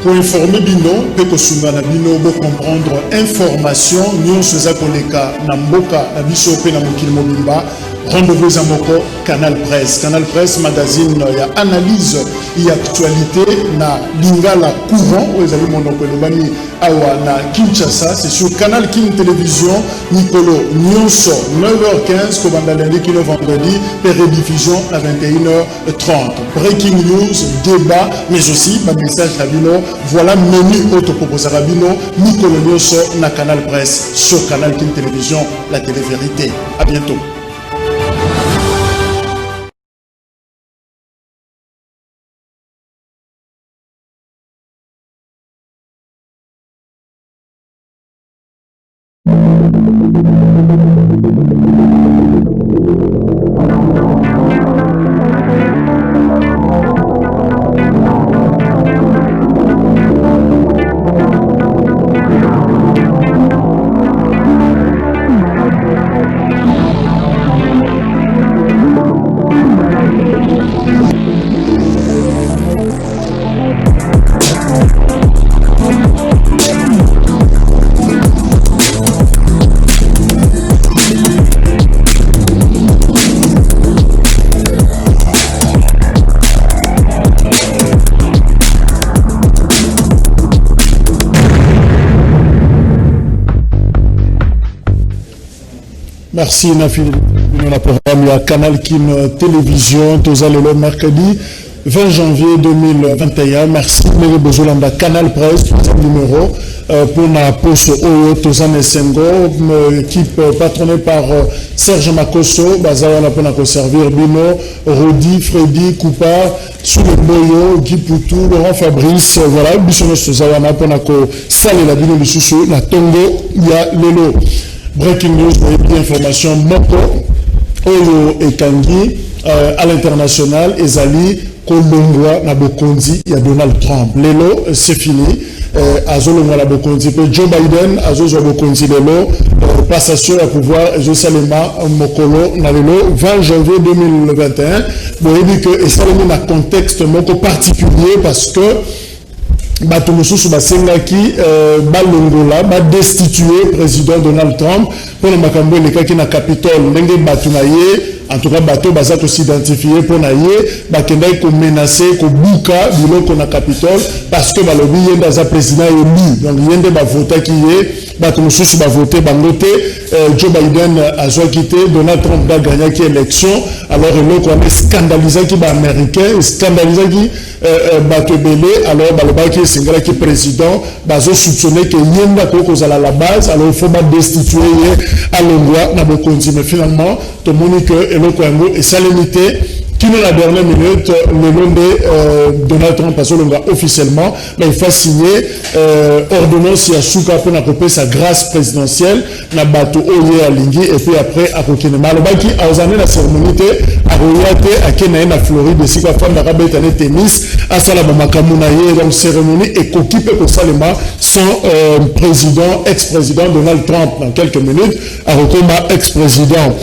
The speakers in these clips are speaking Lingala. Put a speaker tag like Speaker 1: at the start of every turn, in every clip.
Speaker 1: pour informer bino pe ko sunga na bino bo comprendre information nyonso za koleka na mboka na biso pe na mokili mobimba. Rendez-vous à Moko, Canal Presse. Canal Presse, magazine, il y a analyse et actualité, na Lingala courant, vous avez mon nom, Awa na Kinshasa, c'est sur Canal King Télévision, Nicolo Nyonso, 9h15, Kobanda lundi, kilo vendredi, et rediffusion à 21h30. Breaking news, débat, mais aussi, ma message Rabino, voilà menu auto proposé Rabino, Nicolo Nyonso, na Canal Presse, sur Canal King Télévision, la télé-vérité. À bientôt. Merci Nafi. On a programme à Canal Kin Télévision, tous allez le mercredi 20 janvier 2021. Merci Méré Bozolanda Canal Presse, numéro pour la poste Oyo, Tozane Sengo, équipe patronnée par Serge Makoso, Bazawana pour la servir Bino, Rodi, Freddy, Koupa, Soule Boyo, Guy Poutou, Laurent Fabrice, voilà, Bissonos Tozawana pour la salle la Bino Bissoussou, la Tongo, il y a Lelo. Breaking news, vous avez information, Moko, Oyo et Kangi, à l'international, Ezali, Kolongwa, Nabokondi, il y a Donald Trump. Lelo, c'est fini. Azolongwa, Nabokondi, Joe Biden, Azozo Bokondi, Lelo, passation à pouvoir, Josalema, Mokolo, Nalelo, 20 janvier 2021. Vous avez dit que, et ça, il y a un contexte Moko particulier parce que, bato mosusu basengaki balongola ba destituer président Donald Trump pour le makambo elekaki na Capitole ndenge bato na ye en tout cas bato baza ko s'identifier pour na ye bakendai ko menacer ko buka biloko na Capitole parce que balobi yenda za président élu donc yende ba voter ki ye bato mosusu ba voter bangote Joe Biden a quitté Donald Trump a gagné qui élection alors eloko a scandalisé ki ba américain scandalisé ki bato belé alors balobaki singala qui président bazo soupçonné que yenda ko à la base alors il faut pas destituer à l'endroit na bokonzi mais finalement tout le monde que eloko yango et ça limité qui dans la dernière minute le nom de Donald Trump parce que officiellement mais il faut signer ordonnance ya souka pour n'accomplir sa grâce présidentielle na bato oye alingi et puis après à kokine malobaki a osane la cérémonie à royauté à Kenya na Floride si quoi femme d'arabe et tennis à sala bamakamuna ye donc cérémonie et kokipe ko salema son président ex-président Donald Trump dans quelques minutes à recoma ex-président.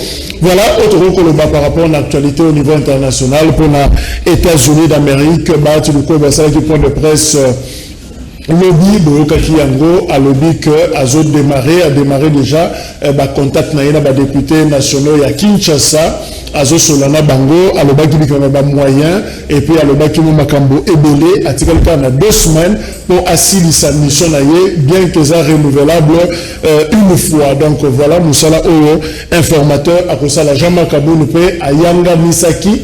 Speaker 1: Voilà autre recoloba par rapport à l'actualité au niveau international pour les États-Unis d'Amérique bah tu le connais ça qui point de presse lobby boyokaki yango a lobby que azo a démarré déjà contact na yena ba député nationaux ya Kinshasa azo solana bango alobaki bikama ba moyen et puis alobaki mo makambo ebele atikali kana 2 semaines pour asilisa mission na ye bien que ça renouvelable une fois donc voilà musala oyo informateur akosala Jean Makabou pe ayanga misaki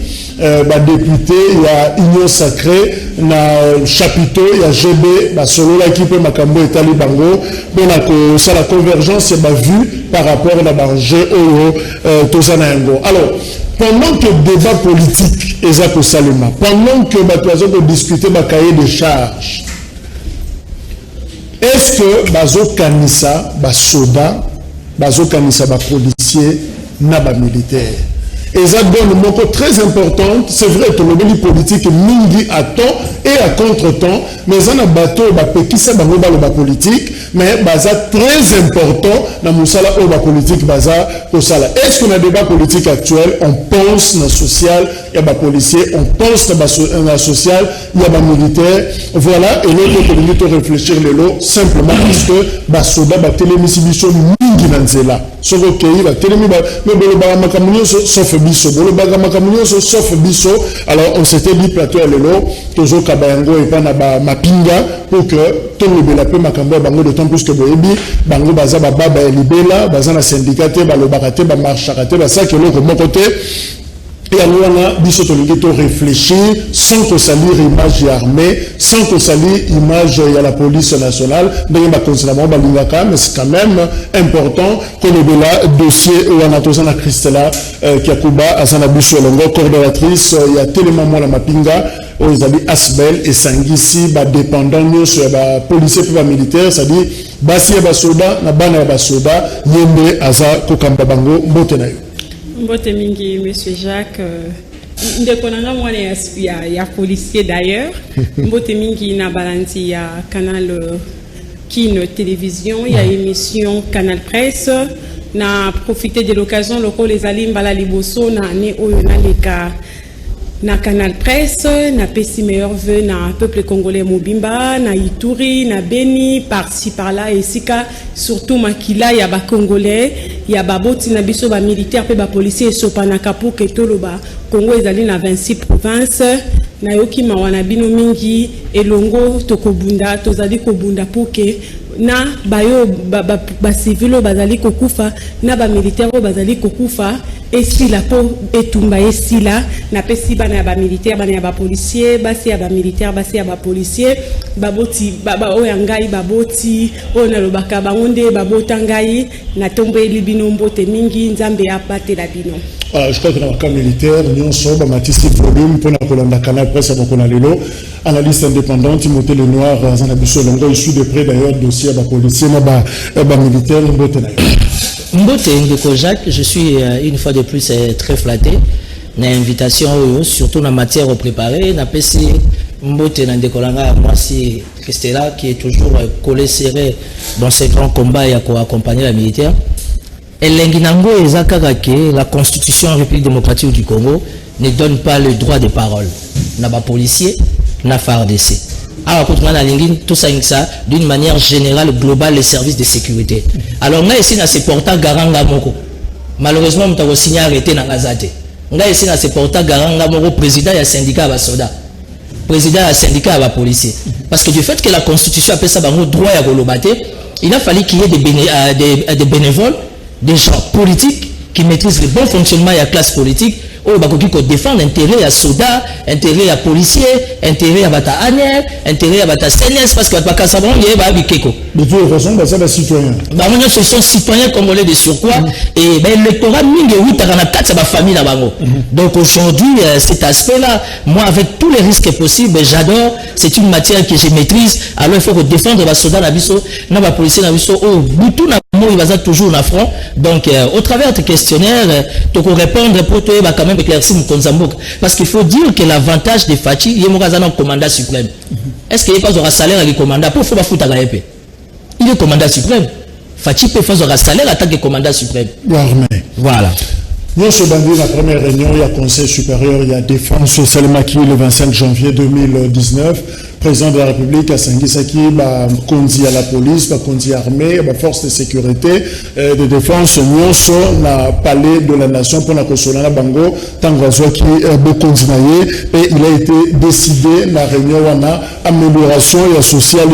Speaker 1: député il y a Union Sacrée na chapiteau il y a GB solo l'équipe makambo etali bango pour la convergence et vue par rapport à la barge tozana yango. Alors pendant que le débat politique est au Salema, pendant que bato de discuter ba cahier de charges, est-ce que bazo kanisa ba soda bazo kanisa ba policier na ba militaire Et ça donne un mot très important. C'est vrai que le politique mingi à temps et à contre-temps, mais ça n'a bateau qui ça ba politique, mais ça très important dans musala ou ba politique baza au sala. Est-ce qu'on a débat politique actuel? On pense dans social, il y a ba policier, on pense dans la social, il y a ba militaire. Voilà, et l'autre communauté réfléchir le lot simplement parce que ba soda ba télémission mingi dans zela. Sur le pays ba télémi ba mais bolo ba makamunyo sauf biso, bolo ba makamunyo sauf biso. Alors on s'était dit plateau le lot toujours kabayango et pas na ba mapinga pour que tout le monde peut makambo bango d'autant plus que boyebi bango baza ba baba libela baza na syndicat ba lo bakate ba marchakate ba ça que l'autre mon côté. Et alors, on a dit que réfléchir sans que salir image armée, sans que salir image de la police nationale. Mais c'est quand même important que le dossier où on a tous la Christella Kiakuba, Asana Bissolongo, coordonnatrice, il y a tellement de la Mapinga, où ils avaient Asbel et Sangisi, dépendant sur les policiers et les militaires, c'est-à-dire, Basi Basoda, Nabana Basoda, Yembe, Aza, Kokamba Bango, Botenayo.
Speaker 2: Mbote mingi, Monsieur Jacques. Ndekonanga mwana ya policier d'ailleurs. Mbote mingi na balanti ya canal Kin télévision, il y a émission Canal Presse. Na profité de l'occasion loko les alim bala liboso na ne oyo na leka na Canal Presse, na pesi meilleur vœu na peuple congolais Mobimba, na Ituri, na Beni, par-ci par-là, et sika, surtout Makila, y a ba congolais, y a ba boti na biso ba militaire, pe ba policier, et sopanaka pour que tout le ba Congo est allé na 26 provinces, na yoki mawana bino mingi, et longo tokobunda, tozali kobunda pour que na bayo ba civilo bazali kokufa na ba militaire bazali kokufa esi la po etumba esi la na pesi bana ba militaire bana ba policier basi ya ba militaire basi ya ba policier baboti baba oyangai baboti ona lobaka bangonde babota ngai na tombe libino mbote mingi nzambe apatela bino.
Speaker 1: Voilà, je crois que dans le cas militaire, nous sommes matissé volume pour la Canal Presse à Bokonalelo, analyste indépendante, Timothée Lenoir, Zanabiso Longo, issu de près d'ailleurs dossier à la police, à militaire,
Speaker 3: Mbote Ndeko Jacques, je suis une fois de plus très flatté. Une invitation, surtout dans la matière préparée, na PC Mbote Ndeko Langa, moi c'est Christella qui est toujours collé serré dans ces grands combats et à accompagner la militaire. Et l'Enginango et Zakagake, la Constitution République démocratique du Congo ne donne pas le droit de parole. N'a pas policier, n'a pas FARDC. Alors, tout ça, d'une manière générale, globale, les services de sécurité. Alors, on a ici, dans ce portail Garanga Moko. Malheureusement, on a signé arrêté dans la Zate. On a ici, dans ce portail Garanga Moko, président et syndicat à soda. Président et syndicat à policier. Parce que du fait que la Constitution appelle ça droit à Golobate, il a fallu qu'il y ait des bénévoles, des gens politiques qui maîtrisent le bon fonctionnement de la classe politique, qui défendent l'intérêt à soda, intérêt à policier, intérêt à bata anière, intérêt à bata CNS, parce que pas ça il y a des keko.
Speaker 1: De toute façon, c'est des citoyens.
Speaker 3: Ce sont citoyens congolais de surcroît, et l'électorat mingi oui t'as na quatre sa famille là-bas. Donc aujourd'hui, cet aspect-là, moi avec tous les risques possibles, j'adore. C'est une matière que je maîtrise. Alors il faut défendre la soda na biso, na ba policier na biso, boutou na il va toujours en front. Donc, au travers de questionnaire, tu peux répondre pour toi, quand même éclaircir mon Konzambouk. Parce qu'il faut dire que l'avantage de Fachi, il est un commandant suprême. Est-ce qu'il n'y a pas un salaire avec le commandant? Pour faire foutre à la épée. Il est commandant suprême. Fachi peut faire un salaire en tant que commandant suprême. Voilà.
Speaker 1: Nous sommes dans la première réunion, il y a Conseil supérieur, il y a Défense, Salemaki le 25 janvier 2019. Président de la République à Sangisaki, Kondi à la police, Kondi armée, force de sécurité, de défense, nous sommes dans le palais de la nation pour la Kosolana Bango, Tangazo qui est beaucoup et il a été décidé, la réunion, on a amélioration sociale,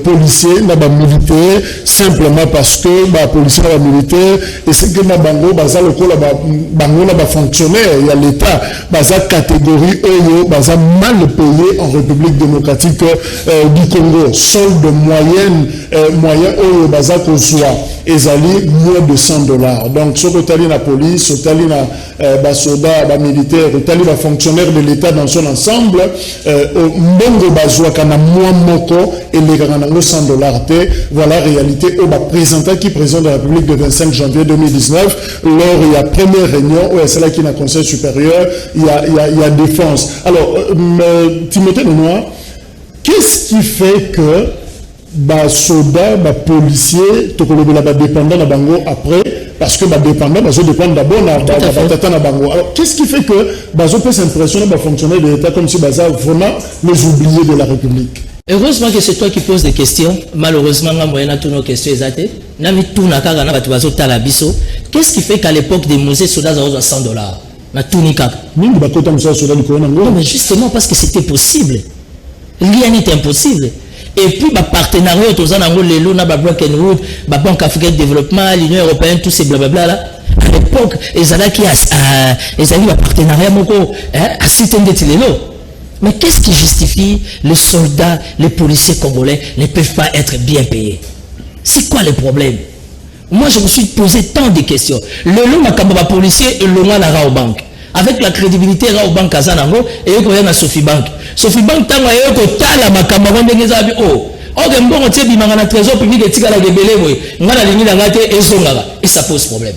Speaker 1: policiers, militaires, simplement parce que les policiers et militaires, et c'est que les Bango, les fonctionnaires, il y a l'État, les catégories, ils mal payés en République démocratique du Congo, solde moyen au Baza Kozua, ezali moins de $100. Donc, ce que la police, ce que les soldats, les militaires, les fonctionnaires de l'État dans son ensemble, Mbongo Bazouaka na moins moko, et les $100. Voilà la réalité au présentant qui présente de la République le 25 janvier 2019 lors il y a première réunion où c'est là qu'il y a un conseil supérieur, il y a défense. Alors, Timothée Lenoir, qu'est-ce qui fait que soldats, policiers, tout le dépendant de Bango après, parce que dépendant, dépend d'abord de Bango. Alors, qu'est-ce qui fait que Bazo peut s'impressionner de fonctionnaires de l'État comme si Baza vraiment les oubliés de la République?
Speaker 3: Heureusement que c'est toi qui poses des questions. Malheureusement, tous nos questions exactes. Qu'est-ce qui fait qu'à l'époque des Mosées, soldats avaient $100? Non, mais justement parce que c'était possible. Rien n'est impossible. Et puis, partenariat autour de Block and Road, Banque africaine de développement, l'Union européenne, tous ces blablabla là. À l'époque, ils avaient un partenariat à certains de Tilelo. Mais qu'est-ce qui justifie les soldats, les policiers congolais ne peuvent pas être bien payés? C'est quoi le problème? Moi, je me suis posé tant de questions. Le long de policier et le long de la banque. Avec la crédibilité de la banque Kazanango et il y a Sophie Bank. Sophie Bank, tant que la Makamabon de Nezabi, trésor public et ça pose problème.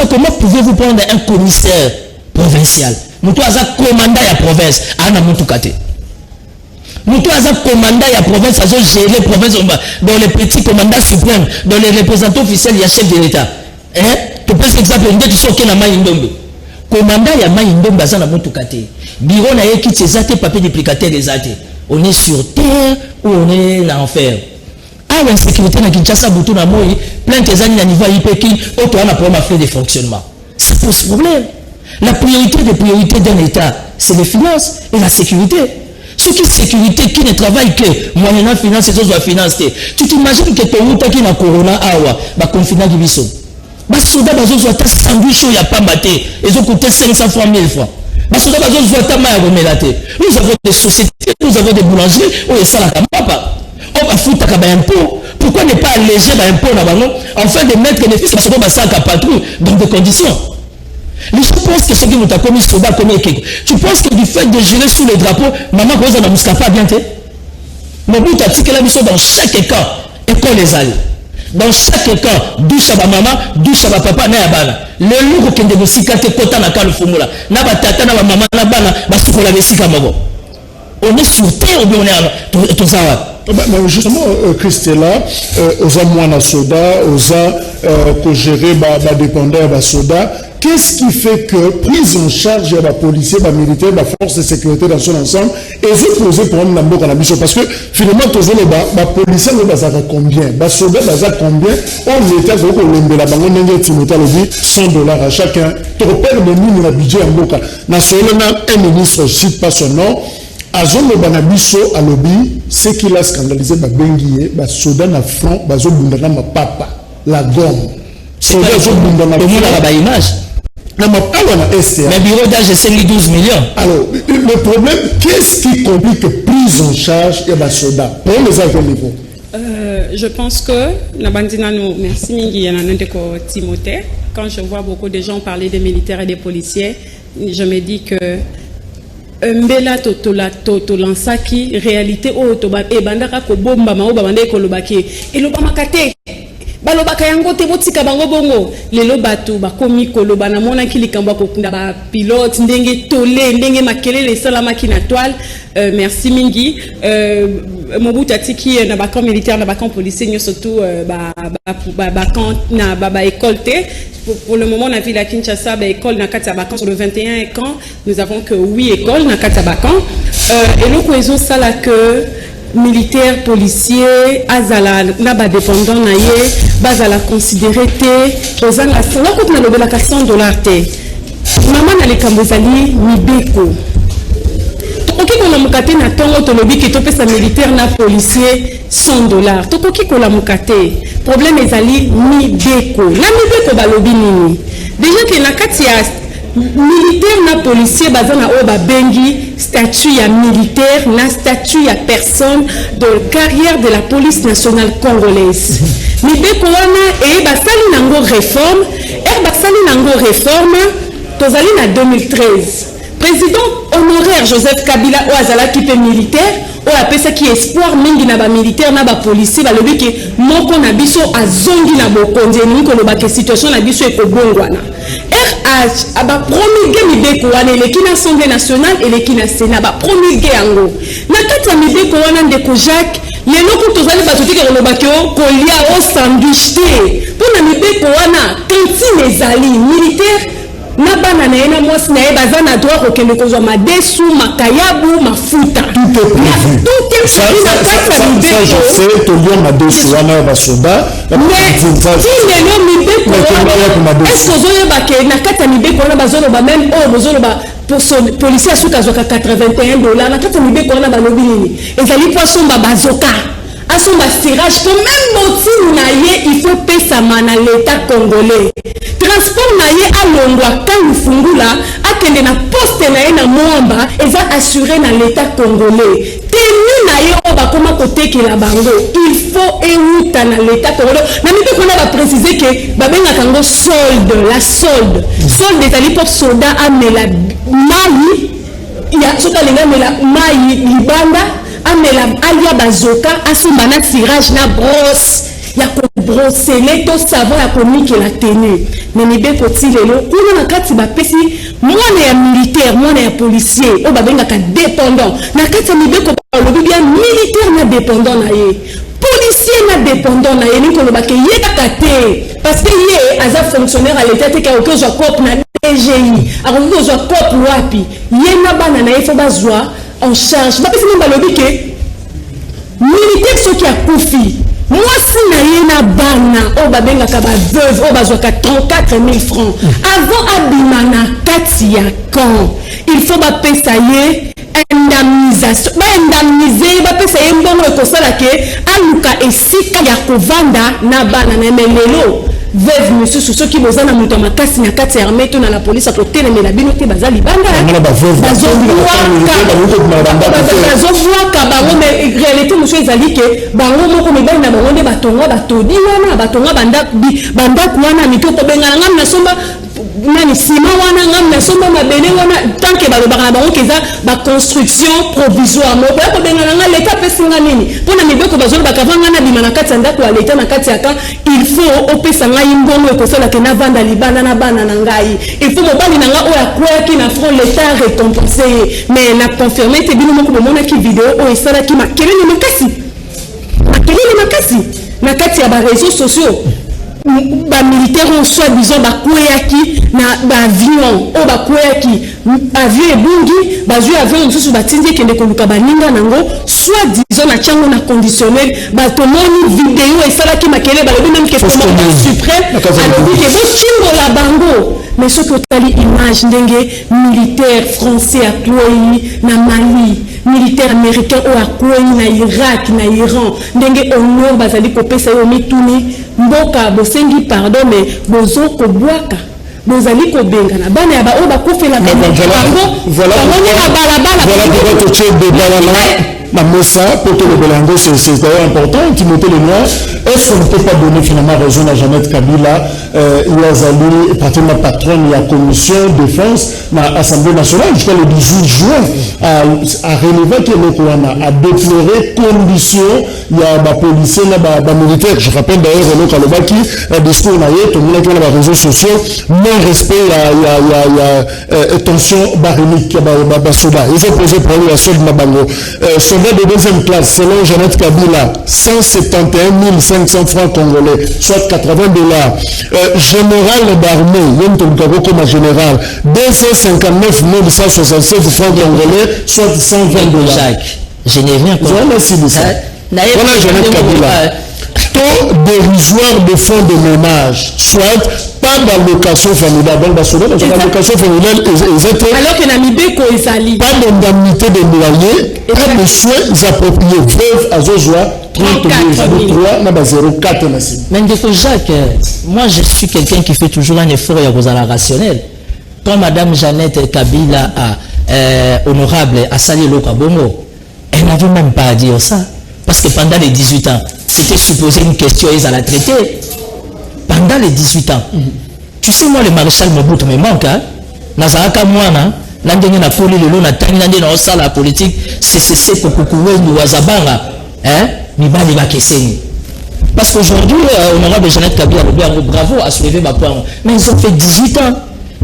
Speaker 3: Comment pouvez-vous prendre un commissaire provincial? Moutou a commandant à la province, Anna Moutoukate. Moutou a commandant à la province, à gérer les provinces, dans les petits commandants suprêmes, dans les représentants officiels, il y a chef de l'État. Tu peux exemple, il y a des choses qui sont Maïndombe. Commandant à Maïndombe, à Moutoukate. Bureau n'a pas quitté les papiers duplicataires des athées. On est sur terre ou on est en enfer. Ah, l'insécurité dans Kinshasa, Boutou na Moï, plein de années à niveau IPK, autant on a problème à faire des fonctionnements. Ça pose problème. La priorité des priorités d'un État, c'est les finances et la sécurité. Ce qui est sécurité, qui ne travaille que moyennant finance et autres finances. Tu t'imagines que ton outa qui n'a corona awa, confinement du biso. Soda bazo zoata sandwich il y a pas maté, ils ont coûté 500 francs 1000 francs. Soda bazo zoata ma remelate. Nous avons des sociétés, nous avons des boulangeries où il ça la papa. On va foutre un impôt. Pourquoi ne pas alléger l'impôt là-bas afin de mettre les fils à ce moment à patrouille dans des conditions? Les gens pensent que ce qui vous a commis soda comme équipe. Tu penses que du fait de gérer sous les drapeaux, maman cause dans Moussafa bien fait. Mais vous t'as dit que la mission dans chaque cas, école les alliés. Dans chaque cas, douche à ma maman, douche à ma papa, n'a bana. Le lourd qui est négocié quand tu es content à le formula. N'a pas tata, n'a pas maman, n'a pas bana, pour la vessie comme moi. On est sur terre ou bien on est à tout ça.
Speaker 1: Justement, Christella, aux moines soda, aux gérer les dépendants de soda, qu'est-ce qui fait que prise en charge des policiers, des militaires, des forces de sécurité dans son ensemble, et vous posez pour un lambeau dans la mission? Parce que finalement, les policiers, ils ont combien? Les soldats, ils ont combien? On était à la banque, on a $100 à chacun. Tu repères le mine le budget en boca. National, un ministre, je ne cite pas son nom. Azon le banabiso à lobby, c'est qu'il a scandalisé ma benguier, ma soda na front, bazo bundana ma papa, la gomme.
Speaker 3: Soda zo bundana ma image.
Speaker 1: Na ma papa na STA.
Speaker 3: Mais bureau d'âge c'est 12 millions.
Speaker 1: Alors, le problème, qu'est-ce qui complique prise en charge et ma soda? Pour les à quel niveau?
Speaker 2: Je pense que, merci Mingi Timothée, quand je vois beaucoup de gens parler des militaires et des policiers, je me dis que mbela tolansaki réalité o toba e bandaka ko bomba ma o babande ko lobaki e lobamaka te balobaka yango te botika bango bongo lelo batu bakomi ko lobana mona kilikamba ko kunda ba pilote ndenge tolé ndenge makelele salamaki na toile. Merci mingi Mobutu atiki na ba camp militaire na ba camp policier surtout ba camp na ba école te. Pour le moment, on a vu la Kinshasa, école na Katabakan sur le 21 camp. Nous avons que 8 écoles na Katabakan. Et nous pouvons ça là que militaires, policiers, azala na ba dépendant na ye, bazala considéré te, ozanga sala ko na lobela ka $100 te. Maman na le kambozali mibeko. Tokoki ko la mukate na tongo to lobi ki to pesa militaire na policier $100. Tokoki ko la mukate. Problème ezali mibeko. Na mibeko balobi nini? Déjà que na kati ya militaire na policier bazana o ba bengi statut ya militaire na statut ya personne de carrière de la police nationale congolaise. Mibeko wana e basali nango réforme, basali nango réforme tozali na 2013. président honoraire Joseph Kabila o azala qui peut militaire o apesa qui espoir mingi na ba militaire na ba policier ba lobi ke moko na biso azongi na bokonzi ni ko loba ke situation na biso ekobongwana RH aba promulguer mibeko wana eleki na Assemblée nationale eleki na Sénat ba promulguer yango na kati ya mibeko wana ndeko Jacques lelo ko tozali bato tike loba ke kolia o sandwich te pona mibeko wana cantine ezali militaire na bana na yena mwasi na ye baza na droit kokende kozwa madesu makayabu mafuta
Speaker 1: tout est prévu ça je sais to lio madesu wana ba soda
Speaker 2: mais lelo mibeko wana est-ce que ozoyeba ke na kati ya mibeko wana bazoloba même oyo bozoloba pour son policier asuka azwaka $81 na kati ya mibeko wana balobi nini ezali po asomba bazoka asomba tirage pour même motivu na ye il faut pesama na l'état congolais transport na ye alongwa kangu fungula akende na poste na ye na mwamba eza assuré na l'état congolais tenu na ye oyo bakoma kotekela bango il faut euta na l'état congolais na mibeko wana baprécise ke babengaka yango solde la solde ezali po soda amela mai ya soki alingi amela mai libanda amela alia bazoka asomba na tirage na brosse ya kobrosele to savon ya komikela tenu me mibeko ti lelo kuna na kati bapesi mwana ya militaire mwana ya policier oyo babengaka dépendant na kati ya mibeko balobi bia militaire na dépendant na ye policier na dépendant na ye nikoloba ke ye kaka te parce que ye aza fonctionnaire à l'état te kaoki ozwa cope na DGI akoki kozwa cope wapi ye na bana na ye fo bazwa en charge bapesi mpe balobi ke militaire soki akufi mwasi na ye na bana oyo babengaka baveuve oyo bazwaka 34 000 francs avant abima na kati ya camp il faut bapesa ye indemnisation baindemnize bapesa ye mbongo ekosala ke aluka esika ya kovanda na bana na melelo veuve misusu soki boza na moto ya makasi na kati ya armée to na la police akotelemela bino te baza libanda bazobwaka bango mais réalité mosusu ezali ke bango moko mibali na bango nde batonga batodi wana batonga bandako wana mito kobengana ngam nasomba nani sima wana ngam nasomba mabele wana tant que balobaka na bango keza baconstruction provisoire moko ya kobengana nga leta apesinga nini mpona mibeko bazolobaka vanga na bima na kati ya ndako ya leta na kati ya ka il faut opesa ngai mbongo ekosalaka na vanda libanda na bana na ngai il faut mobali na nga oyo akweyaki na front leta récompensé ye mais na confirme te bino moko bomonaki video oyo esalaki makelele makasi na kati ya baréseaux sociaux bamilitaire oyo soi-disant bakweyaki na baavion oyo bakweyaki avion ebungi bazwi avion mosusu batindi ekende koluka baninga nango soi-disant na tiango na conditionnel batomoni video esalaki makele balobi même ke commandant suprême alobi ke botimbola bango mais soki otali image ndenge militaire français akwei na Mali militaire américain oyo akwei na Irak na Iran ndenge honor bazali kopesa yo mituni mboka bosengi pardon mais bozo kobwaka bozali kobengana bana ya baoyo bakofelaka bango
Speaker 1: voilà pourquoi tu es de la Mossa, pour te le Belango, c'est d'ailleurs important, Timothée Lenoir. Est-ce qu'on ne peut pas donner finalement raison à Jeannette Kabila, Ouazali, pratiquement patronne de la commission de défense de l'Assemblée nationale jusqu'à le 18 juin, à relever que le Kouana a déploré conditions, il y a des policiers, des militaires. Je rappelle d'ailleurs, Renaud Kalobaki, un discours naïe, tout le monde qui a les réseaux sociaux, non-respect, il y a tension barémique, il y a soda. Ils ont posé pour lui la solde Mabango. Soldat de deuxième classe, selon Jeannette Kabila, 171 500 francs congolais, soit $80. Général d'armée, Yom Tolukabo comme général, 259 167 francs congolais, soit $120.
Speaker 3: Jacques, je n'ai rien compris.
Speaker 1: Voilà Jeannette Kabila. Taux dérisoire de fonds de ménage, soit pas d'allocation familiale. Donc, l'allocation familiale est
Speaker 2: alors que Namibeko ezali.
Speaker 1: Pas d'indemnité de loyer, pas de soins appropriés. Veuve à Zozwa, 30 000, 0,4.
Speaker 3: Mais Jacques, moi je suis quelqu'un qui fait toujours un effort à la rationnel. Quand Madame Jeannette Kabila a honorable à Sali Lokabongo, elle n'avait même pas à dire ça. Parce que pendant les 18 ans, c'était supposé une question, ils allaient la traiter. Pendant les 18 ans. Tu sais, moi, le maréchal Mobutu me manque. Nazaraka Mouana, Nandenge na poli lelo na tangi nandenge na osala la politique, c'est kokukuwendu wazabanga, hein, mibali bakeseni. Parce qu'aujourd'hui, honorable Jeannette Kabila, bravo à soulever ma point. Mais ils ont fait 18 ans.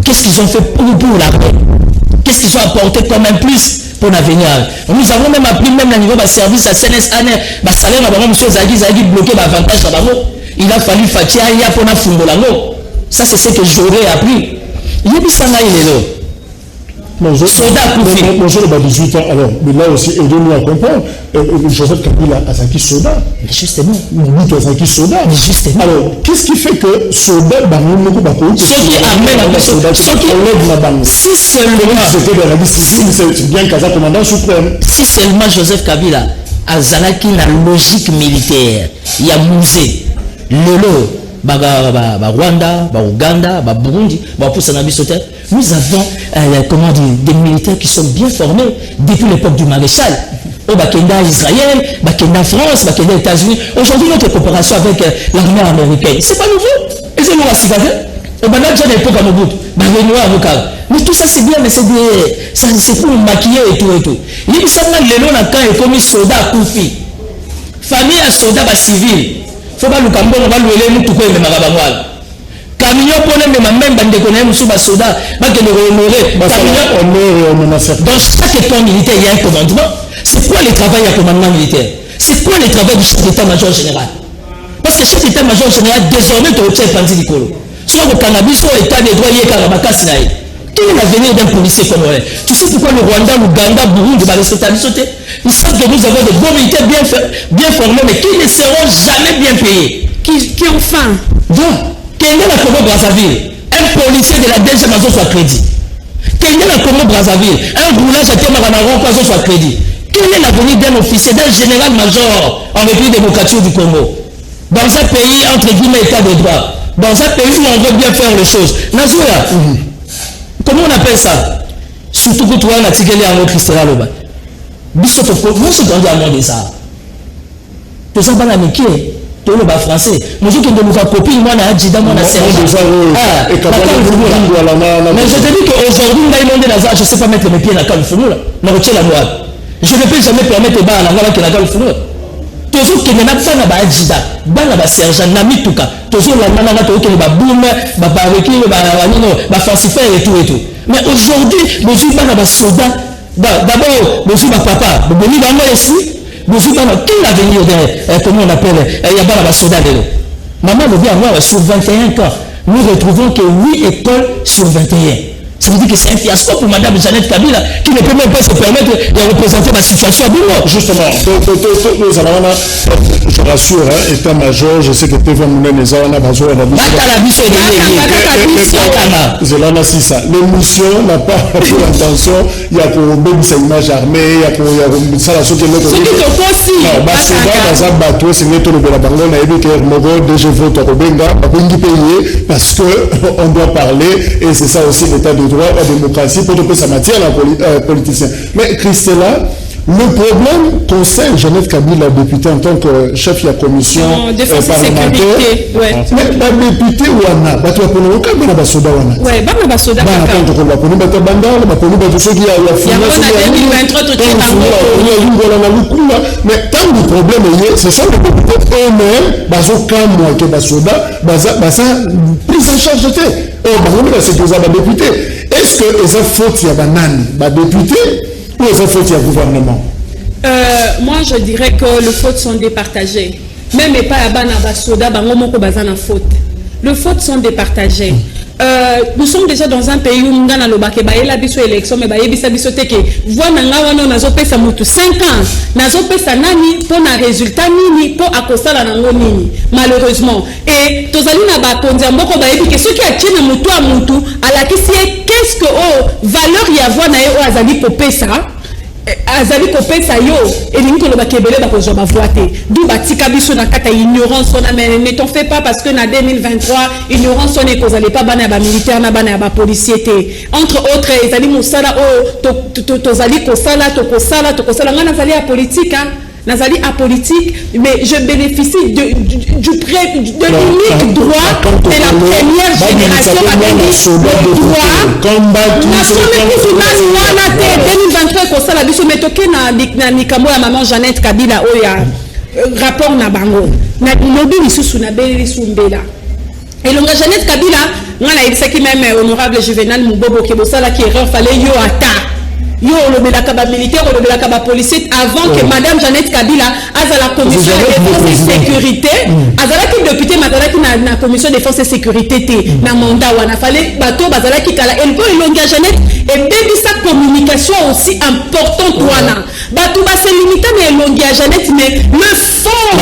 Speaker 3: Qu'est-ce qu'ils ont fait pour l'armée? Qu'est-ce qu'ils ont apporté comme un plus pour l'avenir? Nous avons même appris, même le niveau de service à CNS, salaire, monsieur Zaghi bloqué l'avantage. Il a fallu Fatia, il y a pour la Fungolango. Ça, c'est ce que j'aurais appris. Il y a des sanaïs,
Speaker 1: Soldat Koufi. Bonjour, 18 ans. Alors, mais là aussi, aidez-nous à comprendre. Joseph Kabila a Zaki Soda.
Speaker 3: Mais justement.
Speaker 1: Nous, Zaki Soda.
Speaker 3: Mais justement.
Speaker 1: Alors, qu'est-ce qui fait que Soda,
Speaker 3: ceux qui amènent la personne, ceux qui enlèvent la banque. Si seulement Joseph Kabila a Zalaki la logique militaire, il y a musée, Lolo, Rwanda, Ouganda, Burundi, nous avons des militaires qui sont bien formés depuis l'époque du maréchal. Au Bakenda Israël, Bakenda France, Bakenda États-Unis. Aujourd'hui, notre coopération avec l'armée américaine, c'est pas nouveau. Et c'est nous à Sivazé. Au Banadja d'époque à Mobutu, mais tout ça c'est bien, mais c'est pour maquiller et tout et tout. Il y a des gens qui ont commis soldat Koufi. Famille à soldat civil. Faut pas le cambo, on va le tout quoi, mais ma camion pour les mêmes bande de connaître sous soldat, va que le honorer. Dans chaque état militaire, il y a un commandement. C'est quoi le travail à commandement militaire? C'est quoi le travail du chef d'état-major général? Parce que le chef d'état-major général, désormais, tu obtiens Pandi Nicolo. Soit le cannabis, soit l'état des droits, il y a Karabaka Sinaï. Quel est l'avenir d'un policier congolais? Tu sais pourquoi le Rwanda, l'Ouganda, Burundi, ils savent que nous avons des bons militaires bien formés, mais qui ne seront jamais bien payés.
Speaker 2: Qui ont faim.
Speaker 3: Quel est la Congo-Brazzaville? Un policier de la DG Mazo soit crédit. Quel est la Congo-Brazzaville? Un roulage à Thémaranaron, Mazo soit crédit. Quel est l'avenir d'un officier, d'un général-major en République démocratique du Congo? Dans un pays, entre guillemets, état de droit. Dans un pays où on veut bien faire les choses. Nazouya, comment on appelle ça? Surtout que toi, on a tiré en autre Christella Loba. Bissoto, moi, je suis grandi à mon ça. Tout ça, c'est un métier. Tout le bas français. Moi, je suis de nous copine, moi, on a dit dans mon sergent. Mais je te dis qu'aujourd'hui, on a demandé la je ne sais pas mettre mes pieds dans la Californie. On retient la loi. Je ne peux jamais permettre de faire la loi qui est la Californie. Toujours qu'il n'y a pas de jida, bana sergent nami tuka, toujours la nana na toke ba boum, ba barbecue, ba falsifier et tout. Mais aujourd'hui, nous sommes bana soldats. D'abord, nous sommes papa, nous venons dans l'esprit, nous sommes dans quel avenir de comment on appelle, il y a bana soldats de l'eau. Maman nous dit à moi sur 21 ans, nous retrouvons que 8 écoles sur 21. Ça veut dire que c'est un fiasco pour Mme Jeannette Kabila qui ne peut même pas se permettre de représenter la situation à Boulot.
Speaker 1: Justement, je rassure, état-major, je sais que tu vas nous les avoir l'émission n'a pas pour l'intention, il y a pour sa image armée, il y a pour ça la chose qui est l'autre. Parce qu'on doit parler et c'est ça aussi l'état de droit, la démocratie, pour que ça matière la politicien. Mais Christella, le problème concerne Jeannette Kabila, députée en tant que chef de la commission parlementaire. Ouais. Mais la députée Wana, tu vas prendre le cas de la soda Wana.
Speaker 2: Oui, la soda.
Speaker 1: Mais tant le problème est, ce sont les députés eux-mêmes, que la soda, prise en charge de est-ce que les fautes il y a banane, député ou les fautes il y a gouvernement?
Speaker 2: Moi je dirais que les fautes sont départagées. Même pas à banana soda, bango bazana faute. Les fautes sont départagées. Nous sommes déjà dans un pays où nous avons la élection, mais voilà, nous avons 5 ans, nous avons nani pour un résultat nini pour accoster nini malheureusement. Et tous les gens que ceux qui attirent mutu à mutu à la question qu'est-ce que valeur y avoir na yo azali popesa azali kopesa yo elingi koloba kebele ba kozoma voité d'où batika biso na kata ignorance on a mais ne t'en fais pas parce que na 2023 ignorance on est cause pas bana ba militaire na bana ba policier entre autres ezali musala tozali kosala ngana zali ya politique nazali apolitique, mais je bénéficie de l'unique droit de la première génération avec le droit. 2023 mais toke na nikambo ya maman Jeannette Kabila oya rapport na bango na lobi lisusu na beli sumbela elonga Jeannette Kabila ngana yebisaki même honorable Juvenal Mubobo ke bosala ki erreur fallait yo ata yo lobelaka ba militaire lobelaka ba policier avant que madame Jeannette Kabila aza la commission de défense et sécurité azalaki député mazalaki na commission de défense et sécurité te na mandat wana fallait bato bazalaki kala elko elonga Jeannette et baby sa communication aussi importante wana bato ba se limiter na elonga Jeannette mais le fond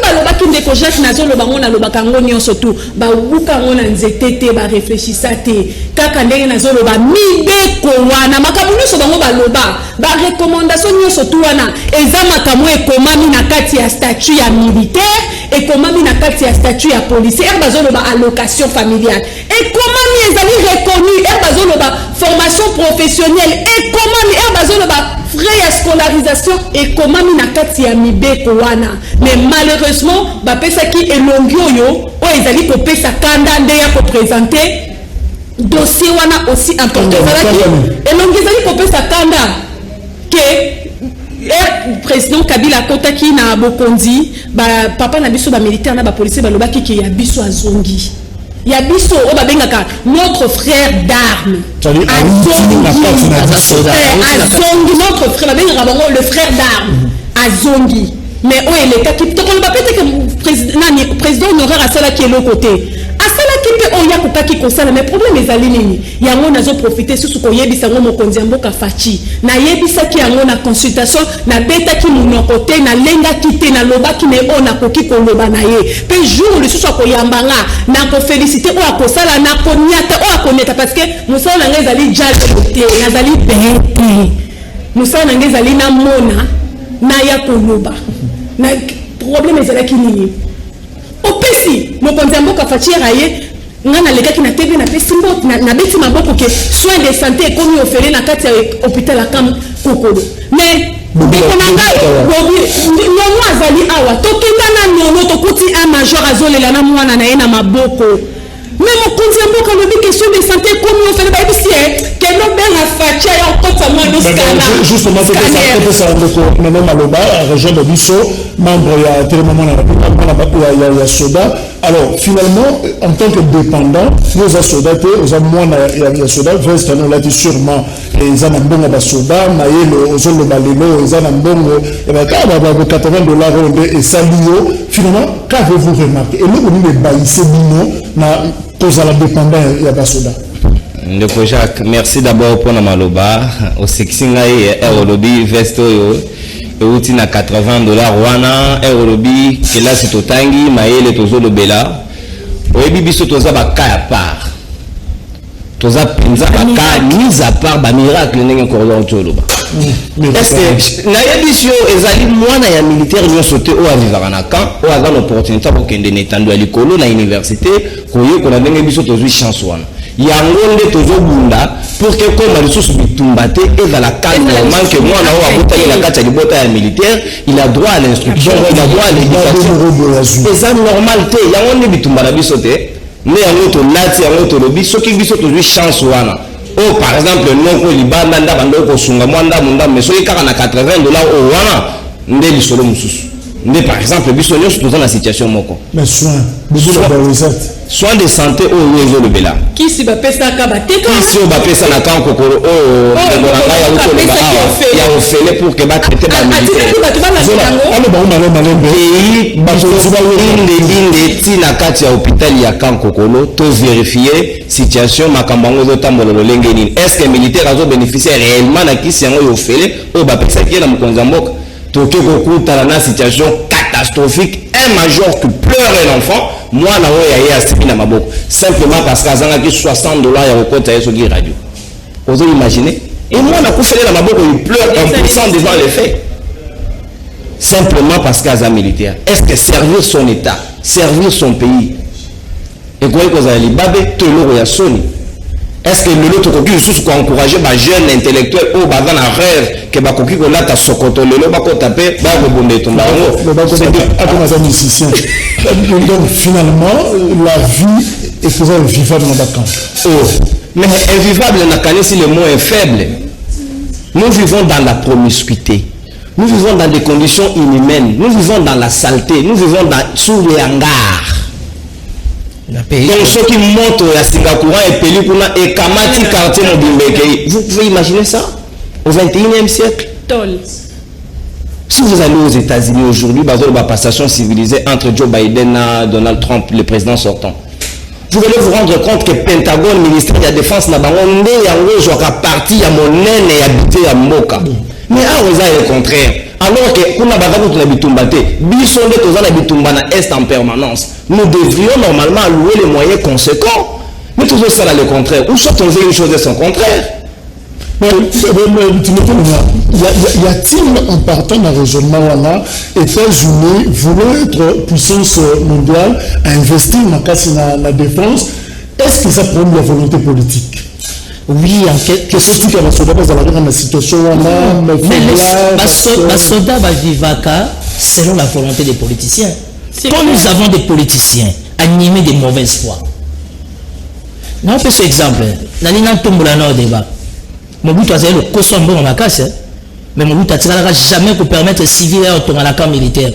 Speaker 2: balobaki ndeko Jacques nazo lobango na lobaka ngo nyonso tu ba ubuka ngo na nzete te ba réfléchissa te kaka ndenge nazo loba mibeko wana makambo nyonso bango baloba ba recommandation nyonso tu wana eza makambo ekomami na kati ya statut ya militaire ekomami na kati ya statut ya policier bazo loba allocation familiale ekomami ezali reconnu bazo loba formation professionnelle ekomami bazo loba frais ya scolarisation ekomami na kati ya mibeko wana mais malheureusement bapesaki elongi oyo o ezali kopesa kanda nde ya koprésenter dossier wana aussi important elongi ezali kopesa kanda ke président Kabila kotaki na bokondi papa na biso ba militaire na ba policier balobaki ke ya biso azongi ya biso o babengaka notre frère d'armes azongi notre frère babengaka bango le frère d'armes azongi mais o eleka ki to ko ba pete que président honoraire asala ki elo côté asala ki pe o ya kokaki kosala mais problème ezali nini yango nazo profiter susu ko yebisa ngo mokonzi mboka fachi na yebisa ki yango na consultation na beta ki munoko te na lenga ki te na loba ki ne ona koki ko loba na ye pe jour le susu ko yambanga na ko féliciter o akosala na ko nyata o akoneta parce que musala na ngezali jazz te nazali bete musala na ngezali na mona na ya ko loba na problème ezalaki nini opesi mokonzi mboka fachi raye ngana lekaki na TV na pesi mbot na beti maboko ke soins de santé comme offeré na kati ya hôpital akam kokolo mais bikonanga nono azali awa tokenda na nono tokuti un major azolela na mwana na ye na maboko mais mokonzi mboka lobi question de santé comme offeré ba bisi que no benga fachi ya kota mwana skana
Speaker 1: justement c'est ça maintenant maloba région de Bisso membre ya télémon na ya soda. Alors finalement en tant que dépendant nous a soda te aux moins ya soda veste nous là sûrement les anambongo ba soda mayelo ozolo balelo les anambongo et ba $80 et salio finalement qu'avez-vous remarqué et le on est baissé bino na cause à la dépendance ya ba soda.
Speaker 4: Ndeko Jacques, merci d'abord pour Namaloba. Au sexinga et Eurolobi veste yo euti na $80 wana Eurolobi que là c'est totangi maele tozo lobela. Oyebi biso toza ba ka à part. Toza penza ba ka mise à part ba miracle ndenge cordon toloba. Est-ce que na yebisio ezali mwana ya militaire nyo sauté o avivaka na camp o aga l'opportunité pour kende netando ya likolo na université koyo ko na ndenge biso tozo chance wana. Yango nde tozobunda pour que comme lisusu bitumba te ezala calme normal que moi na o abotaki na kati ya libota ya militaire il a droit à l'instruction il a droit à l'éducation c'est normal te yango nde bitumba na biso te nde yango to lati yango to lobi soki biso tozwi chance wana o par exemple noko libanda nda bando ko sunga mwanda munda mais soki kaka na $80 o wana nde lisolo mususu nde par exemple biso nyonso toza na situation moko
Speaker 1: mais soins de santé au réseau de Bela.
Speaker 2: Qui si ba pesa ka ba teka?
Speaker 4: Qui si ba pesa na kan kokoro o ngolanga ya ko ba ya ofele pour que ba traiter ba militaire.
Speaker 1: Ale ba uma malembe.
Speaker 4: Pays ba toziba inde ti na kati ya hôpital ya kan kokolo to vérifier situation makambango zo tambololo lenge nini. Est-ce que militaire azo bénéficier réellement na kisi yango yo ofele o ba pesa ki na mukonza mboka? Toke kokuta na situation catastrophique, un major qui pleure un enfant, moi na oya ya sibi na maboko simplement parce qu'azanga ki $60 ya kokota yeso ki radio. Vous imaginez? Et moi na kufele na maboko il pleure en poussant devant les faits. Simplement parce qu'azanga militaire. Est-ce que servir son état, servir son pays et quoi que ça li babe to loro ya soni. est-ce que le autre coquille sous quoi encourager les jeunes intellectuels au bas dans la rêve que bah coquille qu'on a ta sokoto le lot bah qu'on taper bah rebondir ton baron
Speaker 1: c'est musicien. Donc finalement la vie est toujours vivable dans la camp.
Speaker 4: Mais invivable n'a qu'à si le mot est faible. Nous vivons dans la promiscuité. Nous vivons dans des conditions inhumaines. Nous vivons dans la saleté. Nous vivons sous les hangars. Donc ceux qui montent à Singapour et Pelipuna et Kamati quartier Mobimbeke, vous pouvez imaginer ça au 21e siècle. Si vous allez aux États-Unis aujourd'hui, il y a une passation civilisée entre Joe Biden et Donald Trump, le président sortant. Vous allez vous rendre compte que le Pentagone, le ministère de la Défense, n'a pas parti à mon naine et habité à Moka. Mais vous avez le contraire. Alors que nous est en permanence, nous devrions normalement allouer les moyens conséquents. Mais toujours ça, le contraire. Ou soit on fait une chose de son contraire.
Speaker 1: Y a-t-il en partant d'un raisonnement là, États-Unis voulaient être puissance mondiale à investir dans la défense? Est-ce que ça prend de la volonté politique?
Speaker 3: Oui, en quelque sorte,
Speaker 1: il y a des soldats dans la situation
Speaker 3: mais les soldats vivent selon la volonté des politiciens. Quand nous avons des politiciens animés de mauvaise foi, on fait ce exemple. Dans le débat, Mobutu a le costume bon en casse, mais Mobutu a jamais pour permettre aux civils à dans la camp militaire.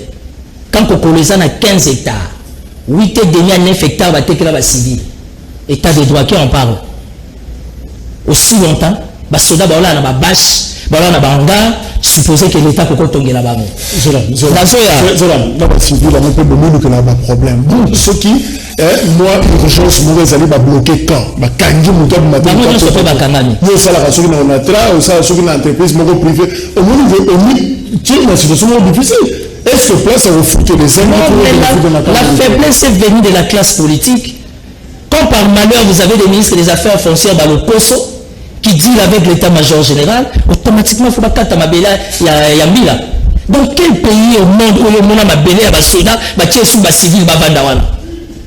Speaker 3: Quand on les a 15 hectares, 8 et demi à 9 hectares, va être là civil. État de droit qui en parle. Aussi longtemps, les soldats ont la bâche, ils ont la hangar, supposé que l'État peut tomber là-bas.
Speaker 1: C'est un problème. Donc, ce qui est, moi, l'urgence, nous allons bloquer quand quand nous entreprise, une situation difficile. Est-ce que place à refouler les
Speaker 3: la faiblesse est venue de la classe politique. Quand par malheur vous avez des ministres des Affaires foncières dans le COSO qui deal avec l'état-major général, automatiquement il faut pas qu'à Mabela il y a Mila. Dans quel pays au monde où le monde a Mabela à Soda, sous civil Babandawana?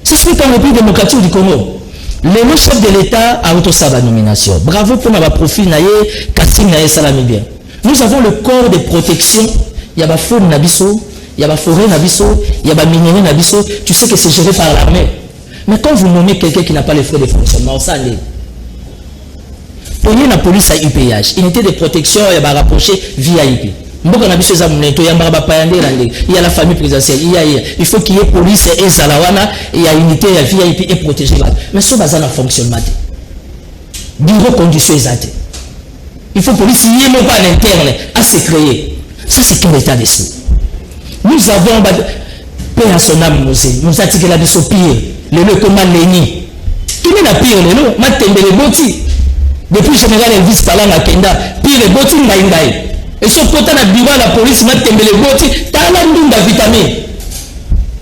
Speaker 3: C'est ce qu'en République démocratique du Congo. Le chef de l'État a autorisé sa nomination. Bravo pour notre profil naïe, Kassim naïe salami bien. Nous avons le corps de protection. Il y a la faune nabiso, il y a la forêt nabiso, il y a la minerai nabiso. Tu sais que c'est géré par l'armée. Mais quand vous nommez quelqu'un qui n'a pas les frais de fonctionnement, ça allait. Pour la police à UPH, unité de protection, il y a rapproché VIP. Il y a la famille présidentielle, il faut qu'il y ait police et Zalawana, il y a unité VIP et protégé. Mais ce n'est pas un fonctionnement. Bureau condition exact. Il faut police, il n'y a pas à l'interne, à se créer. Ça, c'est quel état d'esprit. Nous avons, paix à son âme, nous attirons la biso pire. Le comment Léni. Qui est la pire, le lot? Matembe les boti. Depuis général Elvis Palanga Kenda, pire les boti ngaïngaï. Et ce côté la bureau la police matembe les boti, t'as la ndunda vitamine.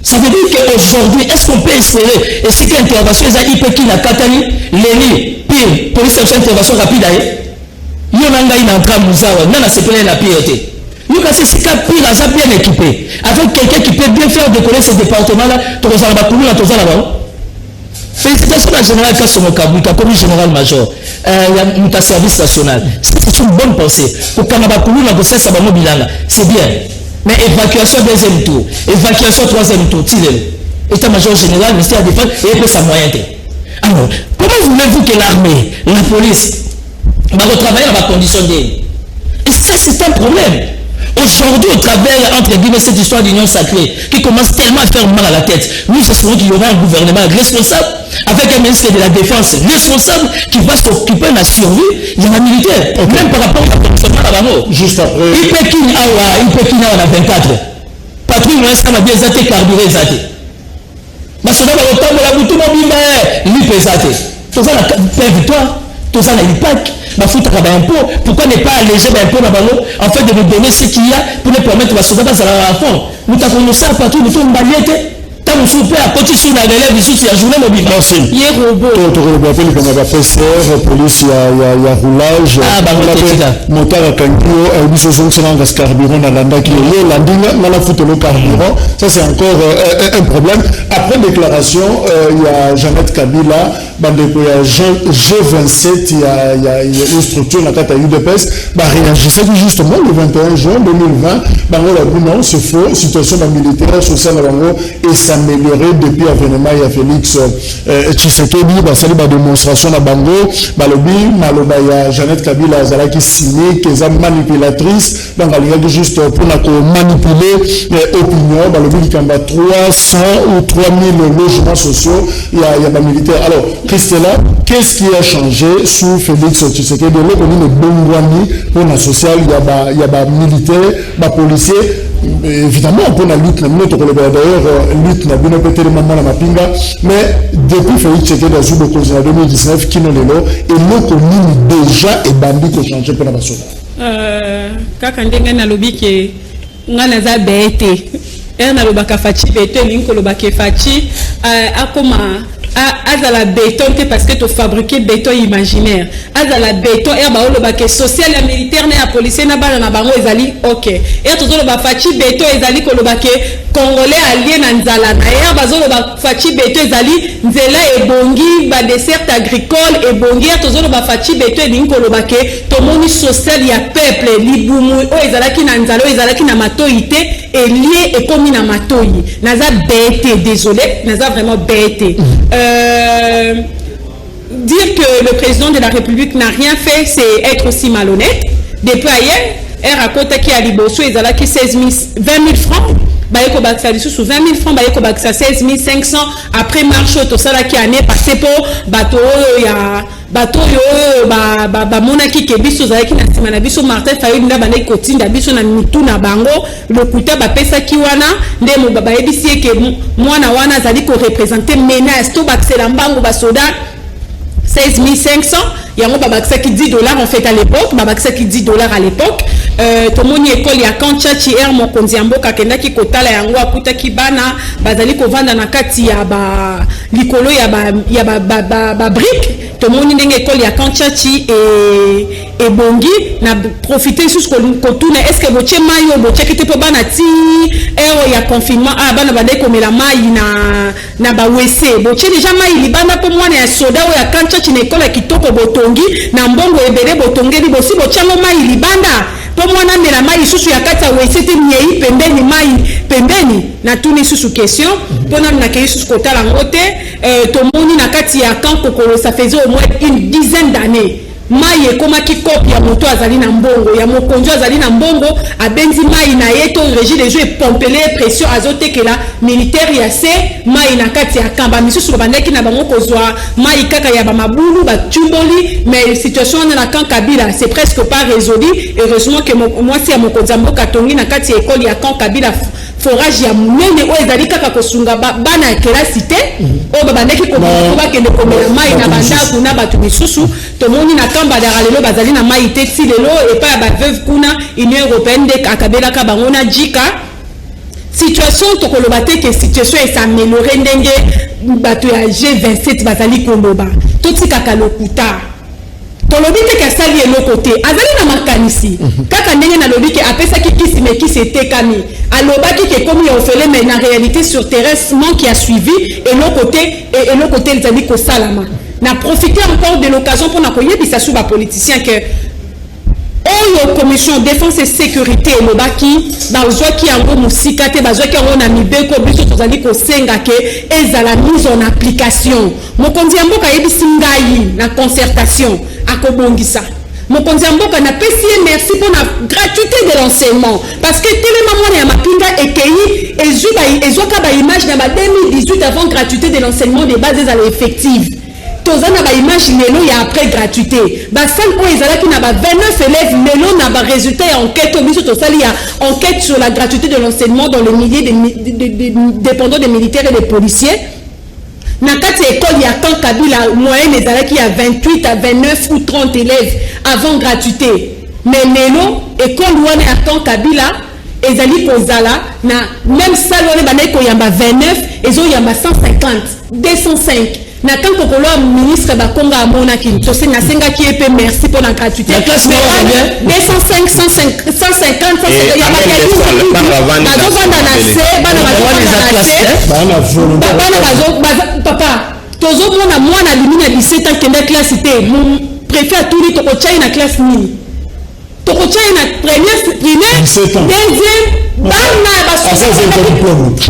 Speaker 3: Ça veut dire qu'aujourd'hui, est-ce qu'on peut espérer? Et si qu'il y a intervention, il y a Ipeki na Katani, Léni, pire, police a une intervention rapide. Yonangaï na Nkra Mouzawa, non, c'est pas la pire. Nous, c'est ce cas pire, ça bien équipé. Avec quelqu'un qui peut bien faire décoller ce département-là, tu vas avoir là-bas. Félicitations à général Kassomokabuka, comme général-major. Il y a un service national. C'est une bonne pensée. Pour Kanabakoulou, c'est bien. Mais évacuation deuxième tour, évacuation troisième tour, état-major général, ministère de la Défense, et ça moyen. Alors, comment voulez-vous que l'armée, la police, va retravailler dans la condition d'elle? Et ça, c'est un problème. Aujourd'hui, au travers, entre guillemets, cette histoire d'union sacrée, qui commence tellement à faire mal à la tête, nous espérons qu'il y aura un gouvernement responsable, avec un ministre de la Défense responsable, qui va s'occuper de la survie de la militaire, même par rapport à fonctionnement à la mort.
Speaker 1: Juste après.
Speaker 3: Il peut qu'il y a 24. Patrouille, moi, ça m'a bien été carburé, zate. Mais ce n'est pas autant de la boutique, il peut zate. Tout ça, la victoire, tout ça, la l'IPAC. Pourquoi ne pas alléger l'impôt en fait de nous donner ce qu'il y a pour nous permettre de sauver dans la fond? Nous avons ça à partir de tout le ntango mosusu mpe akoti sur na relève lisusu ya journée mobile ye robot
Speaker 1: tokoloba mpe likanga bapcr police ya roulage motard akangi yo biso ozongisanga ngasi carburant nalandaki yo landinga ngana futelo carburant. Ça c'est encore un problème. Après déclaration il y a Jeannette Kabila bandeko ya G27 il y a une structure na kata UDPS réagissait justement le 21 juin 2020 bango la non c'est faux situation militaire sociale bango et s'améliorer depuis l'avènement ya Félix Tshisekedi basali ba démonstration na bango balobi maloba ya Jeannette Kabila azalaki signé qu'eza manipulatrice donc alingaki juste pour na ko manipuler opinion balobi kamba 300 ou 3000 logements sociaux il y a militaire. Alors Christella, qu'est-ce qui a changé sous Félix Tshisekedi? Le commune Bongwani pour la sociale il y a militaire, policier. Évidemment pour la lutte d'ailleurs lutte n'a bien peut-être maman la mapinga mais depuis Félix Tshisekedi a joué en 2019 qui n'en est là et le commune déjà est bandit pour changer pour la nation.
Speaker 2: Kaka ndenge na lobi ke ngana za bete na lobaka fachi bete linko lobaka fachi akoma azala béton parce que tu fabriquer béton imaginaire azala béton et ba lobaka social et militaire na policier na bana na bango ezali OK et to loba fachi béton ezali ko lobaka congolais allié na nzala na ya bazo loba fachi béton ezali nzela ebongi ba dessert agricole ebongi to loba fachi béton linko lobaka to moni social ya peuple libumu o ezalaki na nzala o ezalaki na matoyite et lié et comme na matoyi naza bête désolé naza vraiment bête dire que le président de la République n'a rien fait c'est être aussi malhonnête. Depuis hier elle raconte qu'il y a liboso ezalaki 20 000 francs bayeko baksa sous 20 000 francs bayeko baksa 16 500 après marche to sala ki année passé pour bateau ya bateau yo ba monaki ke biso zalaki na sima na biso Martin Fayulu na bana kotinda biso na mitu na bango le kuta ba pesa ki wana nde mo baba yebisi ke mwana wana zali ko représenter menace to baksela mbango ba soda 16 500 yango babakisa ki $10 en fait à l'époque babakisa ki $10 à l'époque tomoni école ya Kanchachi er mokonzi ya mboka kendaki kotala yango akutaki bana bazali kovanda na kati ya ba likolo ya ba brique tomoni ndenge école ya Kanchachi et bongi na profiter sous kotuna est-ce que boche mayo boche kite po bana ti ero ya confinement bana bade komela mai na ba WC boche déjà mai libanda po mwana ya soda o ya Kanchachi na école ya kitoko botongi na mbongo ebele botongeli bosi bochango mai libanda po mwana mela mai susu ya kata WC te nyei pembeni mai pembeni na tuni susu question pona na kei susu kotala ngote tomoni na kati ya Kankokolo ça faisait au moins une dizaine d'années mai ekomaki kopi ya moto azali na mbongo ya mokonjo azali na mbongo abenzi mai na yeto régie des jeux pompele pression azotekela militaire ya se mai na kati ya kamba misusu bandaki na bango kozwa mai kaka ya ba mabulu ba tumboli mais situation na Kankabila c'est presque pas résolu heureusement que moi si ya mokonza mboka tongi na kati ya école ya Kankabila forage ya munene o ezali kaka kosunga bana ya kelasi te o babandaki ko bakende komela mai na bandaku na batu misusu tomoni na kamba da lelo bazali na mai te ti lelo et pas ba veuve kuna Union européenne de akabela ka bango na jika situation tokoloba te que situation est s'améliorer ndenge bato ya G27 bazali koloba totika kalokuta tolobi te kasali eloko te azali na makanisi kaka ndenge na lobi ke apesa ki kisi me kisi etekami alobaki ke komi ya ofele mais na réalité sur terrain qui a suivi eloko te ezali kosalama na profiter encore de l'occasion pour na koyebisa su ba politicien que oyo commission défense et sécurité elobaki bazwaki yango musika te bazwaki yango na mibeko biso tozali kosenga ke ezala mise en application mokonzi ya mboka yebisi ngai na concertation akobongisa mokonzi ya mboka na pesi merci pour la gratuité de l'enseignement parce que telema mwana ya mapinga ekei ezwaka ba image na ba 2018 avant gratuité de l'enseignement des bases à l'effective tozana ba image lelo ya après gratuité ba salle ko ezalaki na ba 29 élèves lelo na ba résultat ya enquête biso to sali ya enquête sur la gratuité de l'enseignement dans le milieu des dépendants des militaires et des policiers na kati école ya Kankabila moyenne ezalaki ya 28 à 29 ou 30 élèves avant gratuité mais lelo école wana ya Kankabila
Speaker 5: ezali kozala na même salle on est ko yamba 29 ezo yamba 150 205 na quand kokolo ministre ba konga amona ki to senga ki epé merci pour la gratuité 205 150 yamba papa tozo mona mwana limina 17 ans kende classe té mon préfère tout li to ko chai na classe nini to ko chai na première deuxième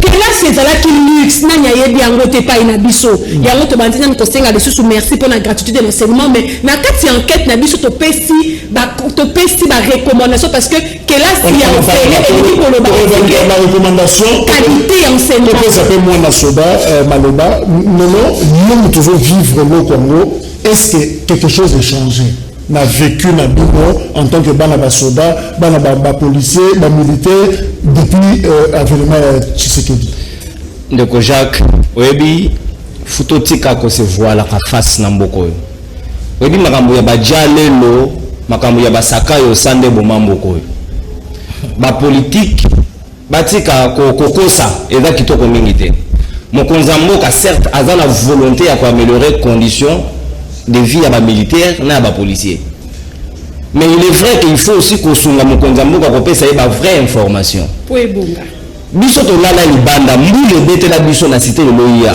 Speaker 5: classe ezala ki luxe na yebi yango te pa ina biso yango to bantina ko senga lisusu merci pour la gratuité de l'enseignement mais na kati enquête na biso to pesi ba recommandation parce que classe ya
Speaker 1: la recommandation
Speaker 5: qualité enseignement
Speaker 1: que ça fait moins na soda maloba nous toujours vivre le Congo. Est-ce que quelque chose a changé? N'a vécu na bino en tant que bana soda, bana policier, militaire depuis avènement Tshisekedi.
Speaker 4: Ndeko Jacques, oyebi futotika ko se voila ka face na mboko yo. Oyebi makambo ya bajalelo, makambo ya basaka yo sande bomamboko yo. Ba politique batika ko kokosa eza kitoko mingi te. Mokonza mboka certes azana volonté ya ko améliorer conditions de vie à bas militaires na bas policiers. Mais il est vrai qu'il faut aussi qu'on soit mon konzamboka ko pesa ba vraie information.
Speaker 5: Pour ebonga.
Speaker 4: Biso to lala libanda mbule bete la biso na cité de l'OIA.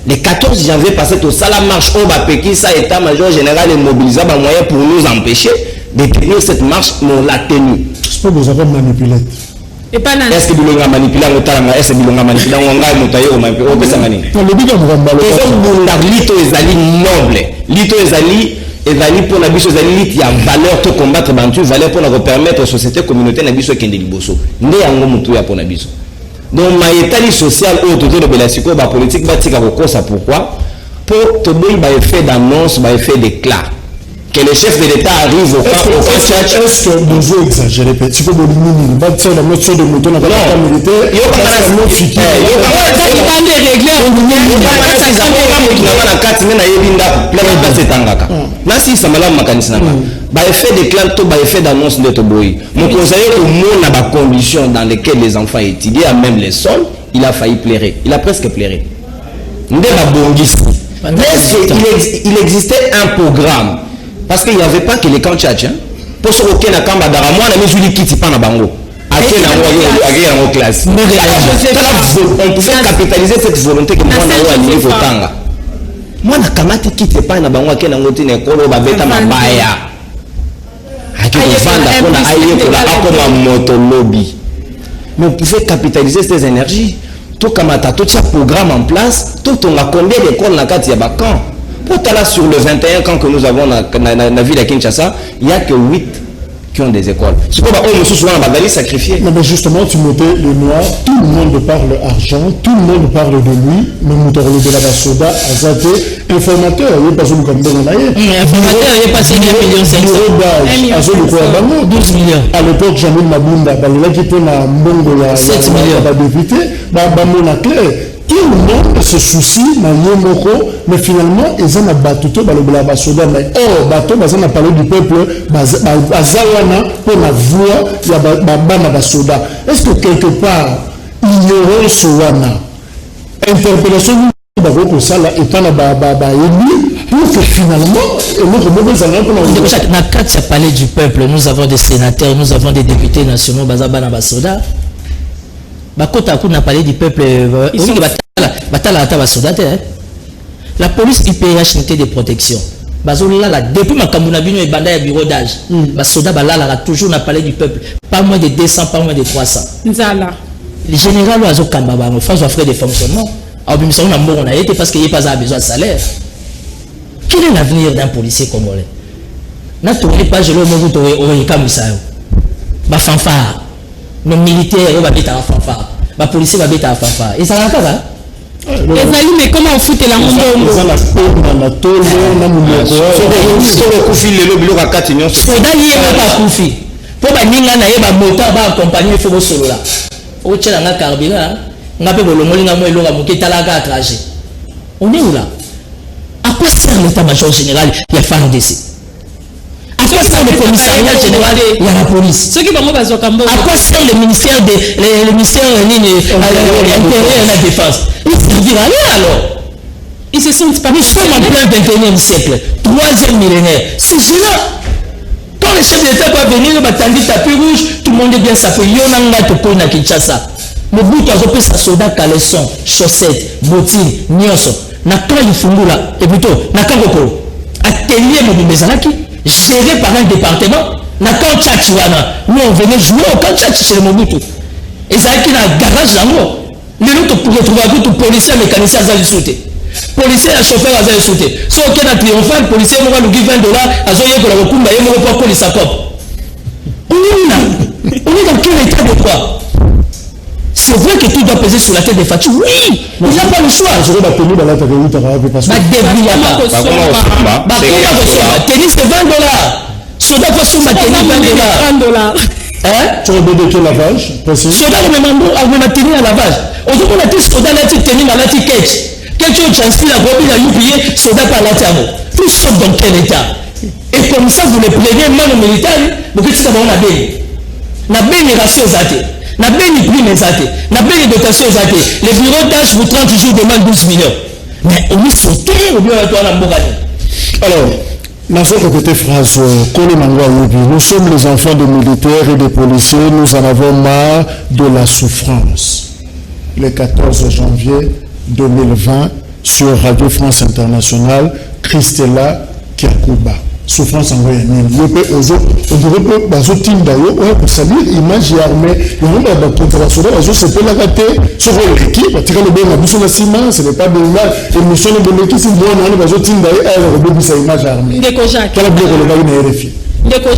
Speaker 4: Le 14 janvier passé au sala marche au Bapeki ça état-major général et mobilisé ba moyen pour nous empêcher de tenir cette marche, on l'a tenue.
Speaker 1: Je pense que vous avez manipulé.
Speaker 4: Est-ce que vous avez manipulé en Otaranga? Est-ce que vous avez manipulé en Ongaï, Moutaï, au Maïpé? Au Pessamani? Lito ezali noble. Lito ezali pour la biso ezali lit ya valeur to combattre bantu valeur pour nous permettre aux sociétés communautaires na biso kende liboso. Nde yango mutu ya pour na biso. Donc maïtali social au autour de Belasiko ba politique batika ko ça pourquoi? Pour te donner ba effet d'annonce, ba effet d'éclat. Que le chef de l'État arrive au camp
Speaker 1: est-ce que nous exagérons petit peu de l'immunité va dire la notion de moto dans la militaire il y a pas de fichier
Speaker 4: nasi samala makanisana ba effet de clan to ba effet d'annonce de toboyi mon conseiller au monde na ba conditions dans lesquelles les enfants étudient à même les sols il a failli pleurer il a presque pleuré ndé ba bongisi il existait un programme parce qu'il n'y avait pas que les camps tchatch pour ce aucun na kamba dara moi na mizuli kiti pa na bango akena ngo classe on pouvait capitaliser cette volonté que moi na wa niveau tanga moi na kamati kiti pa na bango akena ngo tine kolo ba beta mabaya akivanda kona aye kola akoma moto lobby mais on pouvait capitaliser ces énergies tout kamata tout ce programme en place tout on a combien d'écoles na kati ya bakan. Là, sur le 21 quand que nous avons la ville à Kinshasa, il n'y a que 8 qui ont des écoles. C'est pourquoi on se souvent à sacrifié.
Speaker 1: Non, mais justement, tu mettais le noir, tout le monde parle argent, tout le monde parle de lui, mais nous avons de la Basoda, Azate, informateur, il n'y a pas de comme informateur,
Speaker 3: il n'y a pas 12 millions.
Speaker 1: À l'époque, Jamil Mabunda, il qui peut la Mbongo,
Speaker 3: 7 millions.
Speaker 1: Député, Bamona Claire. Tout le monde se soucie mais finalement ils ont battu tout le basoda mais bateau ils ont parlé du peuple bazawana pour la voix ya basoda. Est-ce que quelque part ignorer ce wana interpellation de ça là étant pour que finalement
Speaker 3: na kati parler du peuple nous avons des sénateurs nous avons des députés nationaux bazabana basoda. Bakota n'a parlé du peuple la police IPH n'était de protection depuis ma Kambounabino et Banda et bureau d'âge basoda balala toujours n'a parlé du peuple pas moins de 200 pas moins de 300 le général oiseau kambaba me faisant frais de fonctionnement on a été parce qu'il n'y a pas besoin de salaire. Quel est l'avenir d'un policier congolais? N'a pas je le ba fanfare nos militaires ils vont mettre en fanfare les policiers vont mettre en fanfare et ça va pas
Speaker 5: mais comment on fout la
Speaker 3: on est où là? À quoi sert l'état-major général? Il y a FARDC. quoi sert le commissariat général et la police?
Speaker 2: Ceux qui vont pas au Cambo.
Speaker 3: À quoi sert le ministère de l'Intérieur et la Défense? Il servira à rien alors.
Speaker 2: Ils se sentent pas.
Speaker 3: Nous sommes en plein 21e siècle, 3e millénaire. C'est gênant. Quand le chef d'État va venir, il va tendre tapis rouge, tout le monde est bien sapé. Yonanga Toko na Kinshasa. Le bout de sa soldat caleçon, chaussettes, bottines, nyonso. N'a quand il fungula, et plutôt, n'a quand Roko. Atelier Mobimezanaki, géré par un département. N'a quand Tchatchiwana. Nous on venait jouer au camp Tchatchi chez le Mobutu. Et ça qui n'a garage d'amour. Les autres pour retrouver un tout policier, mécanicien, à sauté. Policier et chauffeur à sauté. Si aucun a triomphant, le policier m'a dit $20, à Zoye pour la recoupe, il m'a pas police à cop. On est là. On est dans quel état de quoi? C'est vrai que tout doit peser sur la tête des fatigues. Oui, il n'a pas le choix. Je vais la tenue dans la tête de parce que. Tennis c'est $20. Soda quoi sur ma tenue $20. Hein? Tu as besoin de lavage? Soda on m'a tenu à lavage. On a dit soda là tu tenue à la ticket. Quelqu'un transpire la robe, il a oublié soda par la terre. Nous sommes dans quel état? Et comme ça vous les plaignez mal aux militaires, vous dites ça va on a béni. Na béni ratio zate. Na béni prime zate. Na béni dotation zate. Les bureaux d'âge vous 30 jours demandent 12 millions. Mais on est sauté au lieu de toi la Mbogani.
Speaker 1: Alors, dans votre côté phrase, nous sommes les enfants des militaires et des policiers, nous en avons marre de la souffrance. Le 14 janvier 2020, sur Radio France Internationale, Christella Kiakuba. Souffrance en voyant. On dirait que pour salir l'image armée, c'est pas la raté sur l'équipe, ce n'est pas de l'image, l'émission de l'équipe, c'est bon, on va sur l'image armée.
Speaker 2: Ndeko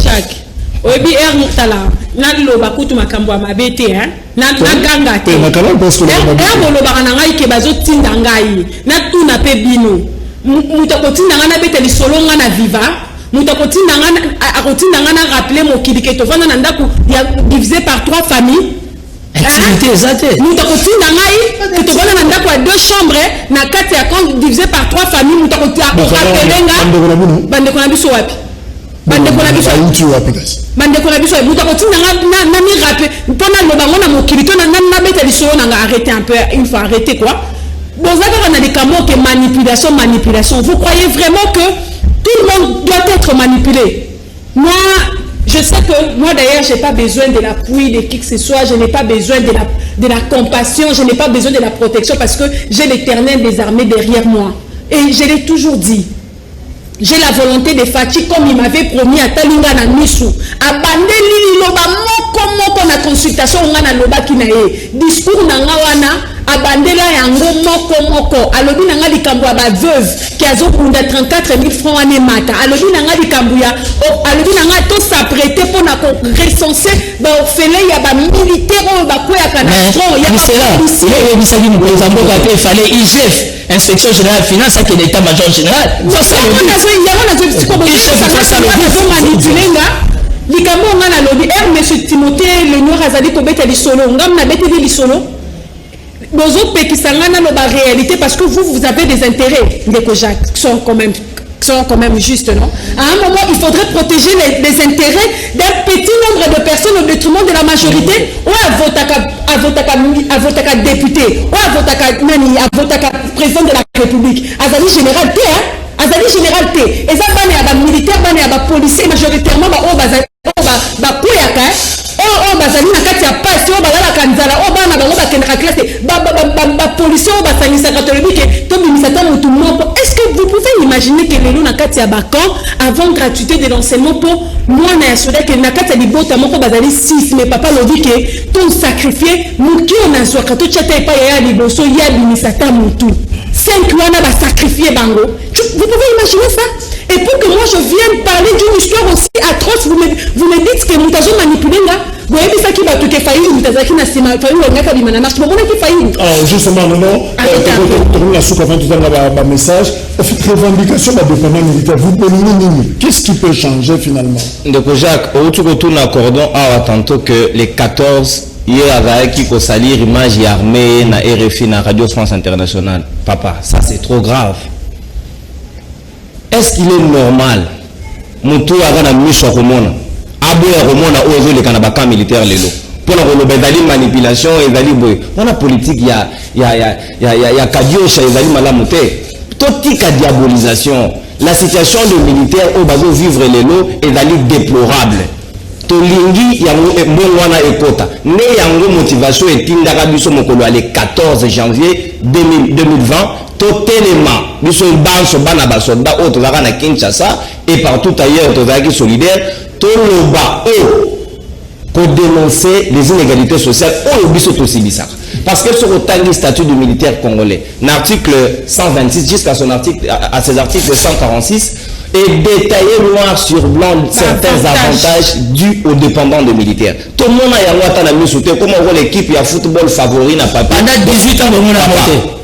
Speaker 2: Jacques. Oyebi tala na loba kutu makambo mabete hein na ganga te loba na ngai ke bazo tinda ngai na tuna pe bino mutako tinda ngana bete lisolo ngana viva mutako tinda ngana akotinda ngana rappeler mokili ke tovana na ndako ya divisé par 3 familles
Speaker 3: activité exacte
Speaker 2: mutako tinda ngai ke tovana na ndako ya 2 chambres na kati ya compte divisé par 3 familles mutako tia rappeler bande kona biso wapi bande kona biso bandeko na biso mutako tinda na mi rappel mpona loba ngona mokilito na beta lisolo na arrêter un peu une fois arrêter quoi bon ça on a des camo que manipulation vous croyez vraiment que tout le monde doit être manipulé? Moi je sais que moi d'ailleurs j'ai pas besoin de l'appui de qui que ce soit, je n'ai pas besoin de la compassion, je n'ai pas besoin de la protection parce que j'ai l'Éternel des armées derrière moi et je l'ai toujours dit. J'ai la volonté de Fati comme il m'avait promis à Talinga na Misu. Abandeli loba moko na consultation ngana loba kinae. Discours na ngawana abandela yango moko. Alobi na nga likambo ba veuve qui azo kunda 34 000 francs ane mata. Alobi na nga likambo ya alobi na nga to s'apprêter pour na recenser ba orphelin ya ba militaire ba ko ya kana front ya ba policier.
Speaker 3: Il est mis il fallait IGF. Inspection générale finance qui est l'état-major général. Ça c'est
Speaker 2: monsieur Timothée le noir azali ko beta lisolo ngam na beta lisolo bozo pekisanga na ba réalité parce que vous avez des intérêts Ndeko Jacques qui sont quand même justes, non? À un moment, il faudrait protéger les intérêts d'un petit nombre de personnes au détriment de la majorité. Ou à député, ou à président de la République. Azali général T, hein? Azali général T. Et ça, il y a des militaires, il y a des policiers, majoritairement, bazali na kati ya pasi o balala kanzala o bana bango bakendaka classe ba policier o basangisa catholique to bimisata mutu moko. Est-ce que vous pouvez imaginer que lelo na kati ya bakan avant gratuité de l'enseignement pour moi na soda que na kati ya libota moko bazali 6 mais papa lobi que ton sacrifier muki on azwa kato chata pa ya liboso ya bimisata mutu 5 wana ba sacrifier bango. Vous pouvez imaginer ça? Et pour que moi je vienne parler d'une histoire aussi atroce, vous me dites que Moutazo manipulé là. Vous voyez ça qui va tout faillir, Moutazaki n'a pas failli, on a fait des marche, mais on a fait faillir.
Speaker 1: Alors justement, non, on a souffert tout à l'heure message. En fait, revendication de dépendance militaire, vous pouvez qu'est-ce qui peut changer finalement?
Speaker 4: Donc Jacques, au-dessus de tout l'accordon, tantôt que les 14 hier avec qui faut salir image armée na RFI na Radio France Internationale. Papa, ça c'est trop grave. Est-ce qu'il est normal mutu agana miso komona aboya komona ozo le kana baka militaire lelo pona ko lobezali manipulation ezali boy wana politique ya kadiosha ezali malamu te totika diabolisation la situation de militaire au bazo vivre lelo ezali déplorable tolingi yango mbongwana ekota ne yango motivation etindaka biso mokolo ale 14 janvier 2020 totelema biso banso bana basoldat oyo tozalaka na Kinshasa et partout ailleurs tozalaki solidaire toloba oyo pour dénoncer les inégalités sociales oyo biso tosibisaka parce que sur le statut du militaire congolais l'article 126 jusqu'à son article à ses articles 146 et détaillé noir sur blanc certains avantages dus aux dépendants des militaires. Tout le monde a yango na misute comme l'équipe ya football favori na papa.
Speaker 3: Pendant 18 ans de mon amour.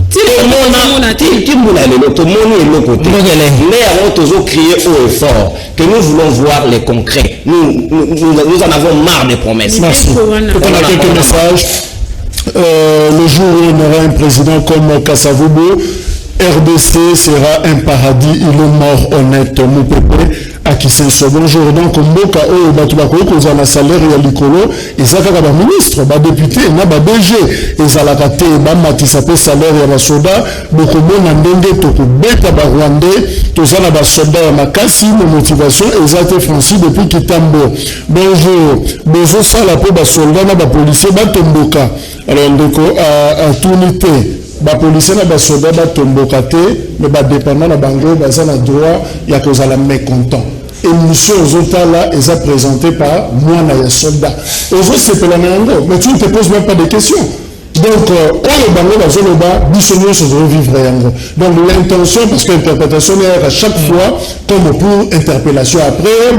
Speaker 4: Tout le monde a tout le monde est le côté. Mais avant toujours crier haut et fort que nous voulons voir les concrets. Nous en avons marre des promesses.
Speaker 1: Merci. On a quelques messages. Le jour où il y aura un président comme Kasavubu, RDC sera un paradis, il est mort honnête, mon peuple, à qui s'en bonjour. Donc, Mboka, oh, Batubako, qu'on a un salaire et à l'icolo, et ça, quand un ministre, un député, un DG, et ça l'a raté, un salaire et un soldat, beaucoup de monde, tout bête à Rwandais, tout ça, un soldat, un makasi, une motivation, et ça, c'est Francis depuis Kitambo. Bonjour, bonjour, ça, la peau, un soldat, un policier, un Tomboka. Alors, à Tounité. Les policiers et les soldats tomboka te mais les dépendants de bango ont le droit ya kozala mécontent. Émission aux autres là est présentée par moi les soldats. Aujourd'hui c'est pas la même mais tu ne te poses même pas de questions. Donc on le bango dans le bas bisonnier se revivre yango. Donc l'intention parce que l'interprétation est à chaque fois comme pour interpellation après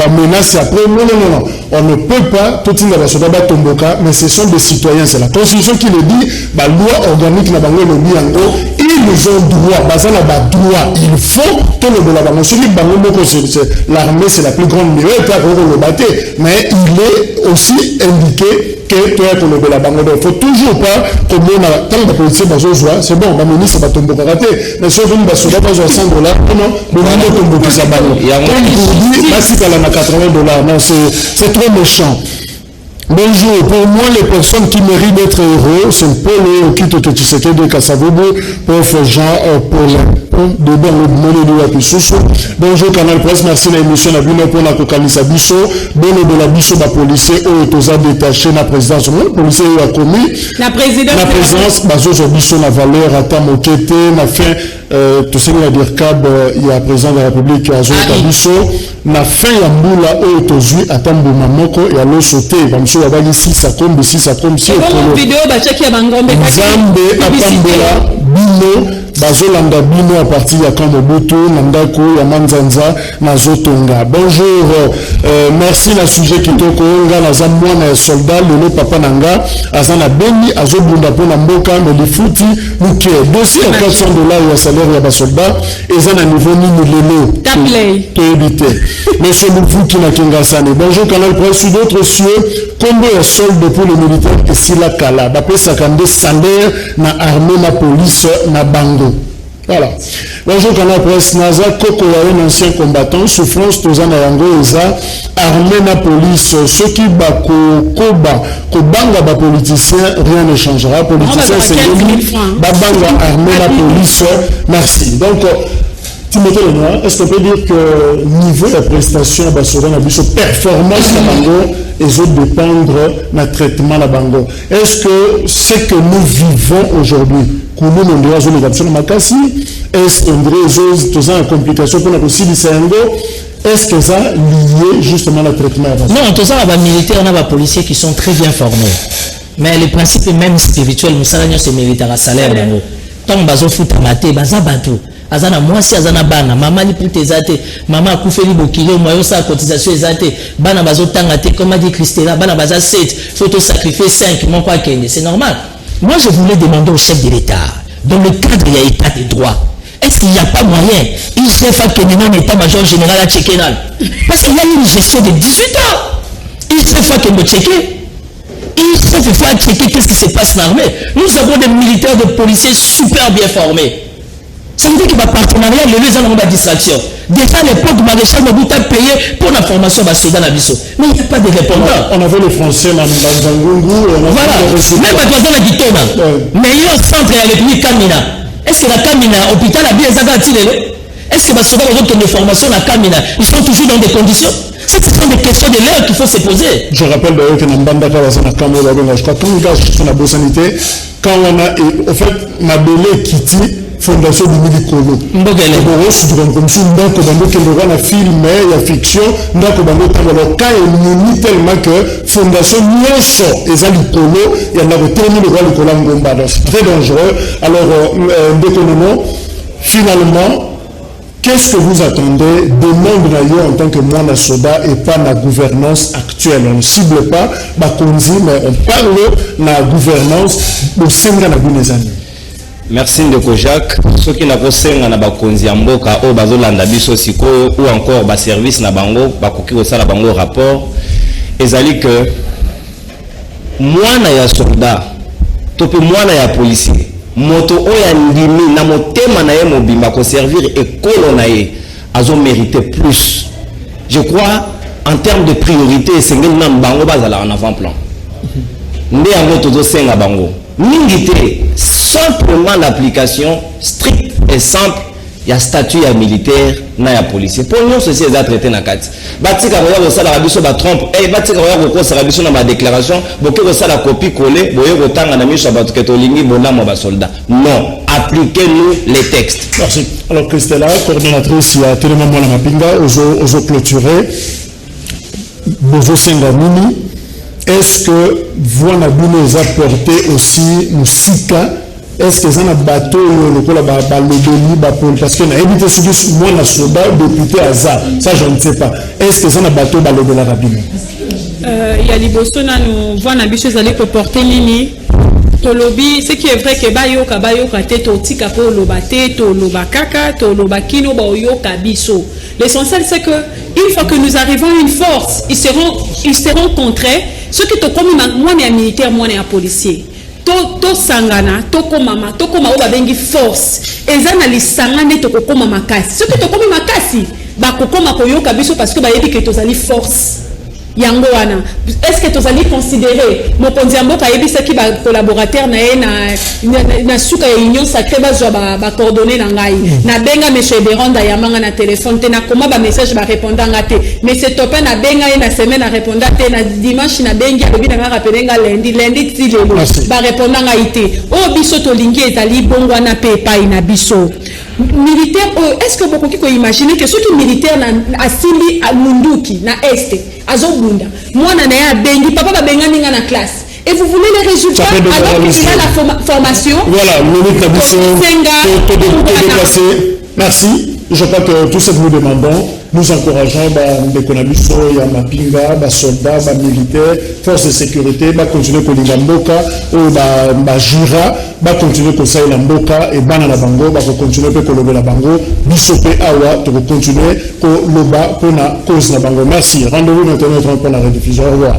Speaker 1: menace après non. On ne peut pas tout le monde soldats tomboka mais ce sont des citoyens, c'est la constitution qui le dit, la loi organique na bango le biango, ils ont droit, bazana ba droit, il faut que le la bango celui bango moko c'est l'armée c'est la plus grande militaire le battre mais il est aussi indiqué que toi pour le la bango il faut toujours pas comme on a tant de policiers bazozoa c'est bon ba ministre ba tomboka raté mais sauf une basoda ba $100 non le monde tomboka sa bango comme dit basi na $80 non c'est trop méchant. Bonjour, pour moi les personnes qui méritent d'être heureux, c'est Paul Okito Tshisekedi de Kasavubu, prof Jean Paul de Bonne de Pissoso. Bonjour Canal Presse, merci la émission na bino pour la kokanisa biso, bono de la biso ba policier o toza détaché na présidence, le policier a commis la présidence bazo biso na valeur ata mokete na fin tout ce qui va dire cab il y a président de la République azo biso na fin ya mbula o tozui ata mbuma moko ya lo sauter abali 6 à comme 6 à comme si
Speaker 5: vidéo ba check ya bangombe
Speaker 1: Nzambe apambola bino bazolanda bino à partir ya kambo butu na ndako ya manzanza na zotonga. Bonjour, merci na sujet kitoko nga na zamwana ya soldat lelo papa nanga azana beni azobunda pona mboka me lifuti muke dossier à $400 ya salaire ya ba soldat ezana niveau nini lelo
Speaker 5: taplay
Speaker 1: to éviter monsieur Lufuki na Kingasane. Bonjour Canal Presse sur d'autres cieux combien ya solde pour les militaires et sila kala ba pesa kande salaire na armée na police na bango. Voilà. Bonjour Canal Presse, Naza Koko un ancien combattant, souffrance Tozana Yango Eza, armée na police, ceux qui koba, kobanga ba politicien, rien ne changera. Politicien c'est babanga armée na police, merci. Donc, Timothée Lenoir, est-ce qu'on peut dire que niveau de prestation, performance na bango, et autres dépendre de traitement la bango. Est-ce que ce que nous vivons aujourd'hui, est-ce qu'on dirait une complication pour la possibilité est-ce que ça lié justement au traitement?
Speaker 3: Non, tous les militaires, on a des policiers qui sont très bien formés. Mais les principes même spirituels, nous savons que c'est militaire à salaire. Tant que vous foutez à maté, baza bateau. Azana mwasi azana bana mama ni pute zate mama akufeli bokilo moyo sa cotisation ezate bana bazotanga te comme a dit Christella bana baza 7 faut te sacrifier 5 mon quoi kende c'est normal. Moi je voulais demander au chef de l'État dans le cadre il y a état de droit est-ce qu'il n'y a pas moyen il serait fait que non état-major général à Tchékénal parce qu'il y a une gestion de 18 ans il serait fait que me checker il serait fait checker qu'est-ce qui se passe dans l'armée. Nous avons des militaires de policiers super bien formés. Ça veut dire qu'il va partenariat, les gens ont une distraction. Déjà, l'époque, Maréchal Mobutu a payé pour la formation de Soda Nabiso. Mais il n'y a pas de répondant.
Speaker 1: On avait les Français, Voilà.
Speaker 3: Même à Toison Gitona. Meilleur centre à la République Kamina. Est-ce que la Kamina, hôpital, a bien Zagatile? Est-ce que les soldats ont une formation à Kamina? Ils sont toujours dans des conditions? Ce sont des questions de l'heure qu'il faut se poser.
Speaker 1: Je rappelle d'ailleurs que dans Mbanda Kawasana Kamera, je crois que tout le gars sur la Bossanité, quand on a, en fait, Mabele Kiti, Fondation du Milikolo. Comme si Ndako Bando qui est un film, il y a fiction, Ndako Bando, alors quand il y a tellement que Fondation Nyoso et Zalikolo, il y en a retenu le roi de Kolangomba. C'est très dangereux. Alors, d'économie, finalement, qu'est-ce que vous attendez de monde en tant que Mwana Soda et pas la gouvernance actuelle? On ne cible pas Bakonzi, mais on parle de la gouvernance au sein de la Bounezani.
Speaker 4: Merci Ndeko Jacques. Ceux qui n'ont pas na Bakonzi Amboka ou Bazolanda Biso Siko ou encore ba service na bango bakoki osala bango rapport ezali que Mwana ya soldat tope Mwana ya policier moto oya ndimi na motema na ye mobimba ko servir ekolo na ye azo mériter plus. Je crois en termes de priorité c'est ngel na bango bazala en avant-plan. Ndé yango tozo senga bango. Mingité simplement l'application stricte et simple il y a statut ya militaire na ya policier. Pour nous ceci est traité na kati. Batika roya ko sala biso ba trompe batika roya ko sala biso na ma déclaration boke ko sala copie coller boye ko tanga na miso ba to lingi bonamo ba soldat. Non, appliquez-nous les textes.
Speaker 1: Merci. Alors Christella, coordonnatrice ya Téléma Mwana Mapinga, ozo clôturer Bozo Sengamini. Est-ce que vous avez apporté aussi Moussika? Est-ce que vous avez un bateau parce que vous avez évité ce que moi, je suis député à ça. Ça, je ne sais pas. Est-ce que vous avez un bateau de la rabine?
Speaker 2: Il y a des bosons, nous voyons des choses à porter Nini. Tolobi, ce qui est vrai que bayoka te tika po lobate to lobakaka to lobakino bayoka biso. L'essentiel c'est que une fois que nous arrivons à une force, ils seront contrés. Ceux qui te comme moi ne militaire, moi ne policier. To sangana, to komama oba bengi force. Ezana li sangane to koma makasi. Ceux qui te comme makasi, ba kokoma koyoka biso parce que ba yebi que tozali force. Yango wana. Est-ce que tu allez considérer mon kondiambo ka yebi saki ba collaborateur na suka ya union sacrée ba ba coordonner na ngai na benga monsieur Beronda yamanga na téléphone te na koma ba message ba répondanga te mais c'est topé na benga na semaine na répondanga te na dimanche na bengi alobi na rappeler nga lundi ti lelo ba répondanga ité o biso to lingi ezali bongwa na pe pa ina biso militaire est-ce que beaucoup qui peut imaginer que ceux qui militaire na asili munduki na este azobunda mwana na ya bengi papa ba benga ninga na classe et vous voulez les résultats alors qu'il a la formation.
Speaker 1: Voilà, merci. Je crois que tout ce que nous demandons, nous encourageons les Konabiso, il y a Mapinga, soldats, militaires, forces de sécurité, continuer à Kolingamboka, ou Jura, continuer à Kosaï Lamboka, et Banana Bango, continuer à Kolobe la Bango, Bissope Awa, pour continuer à Loba, pour la cause la Bango. Merci. Rendez-vous maintenant pour la rediffusion. Au revoir.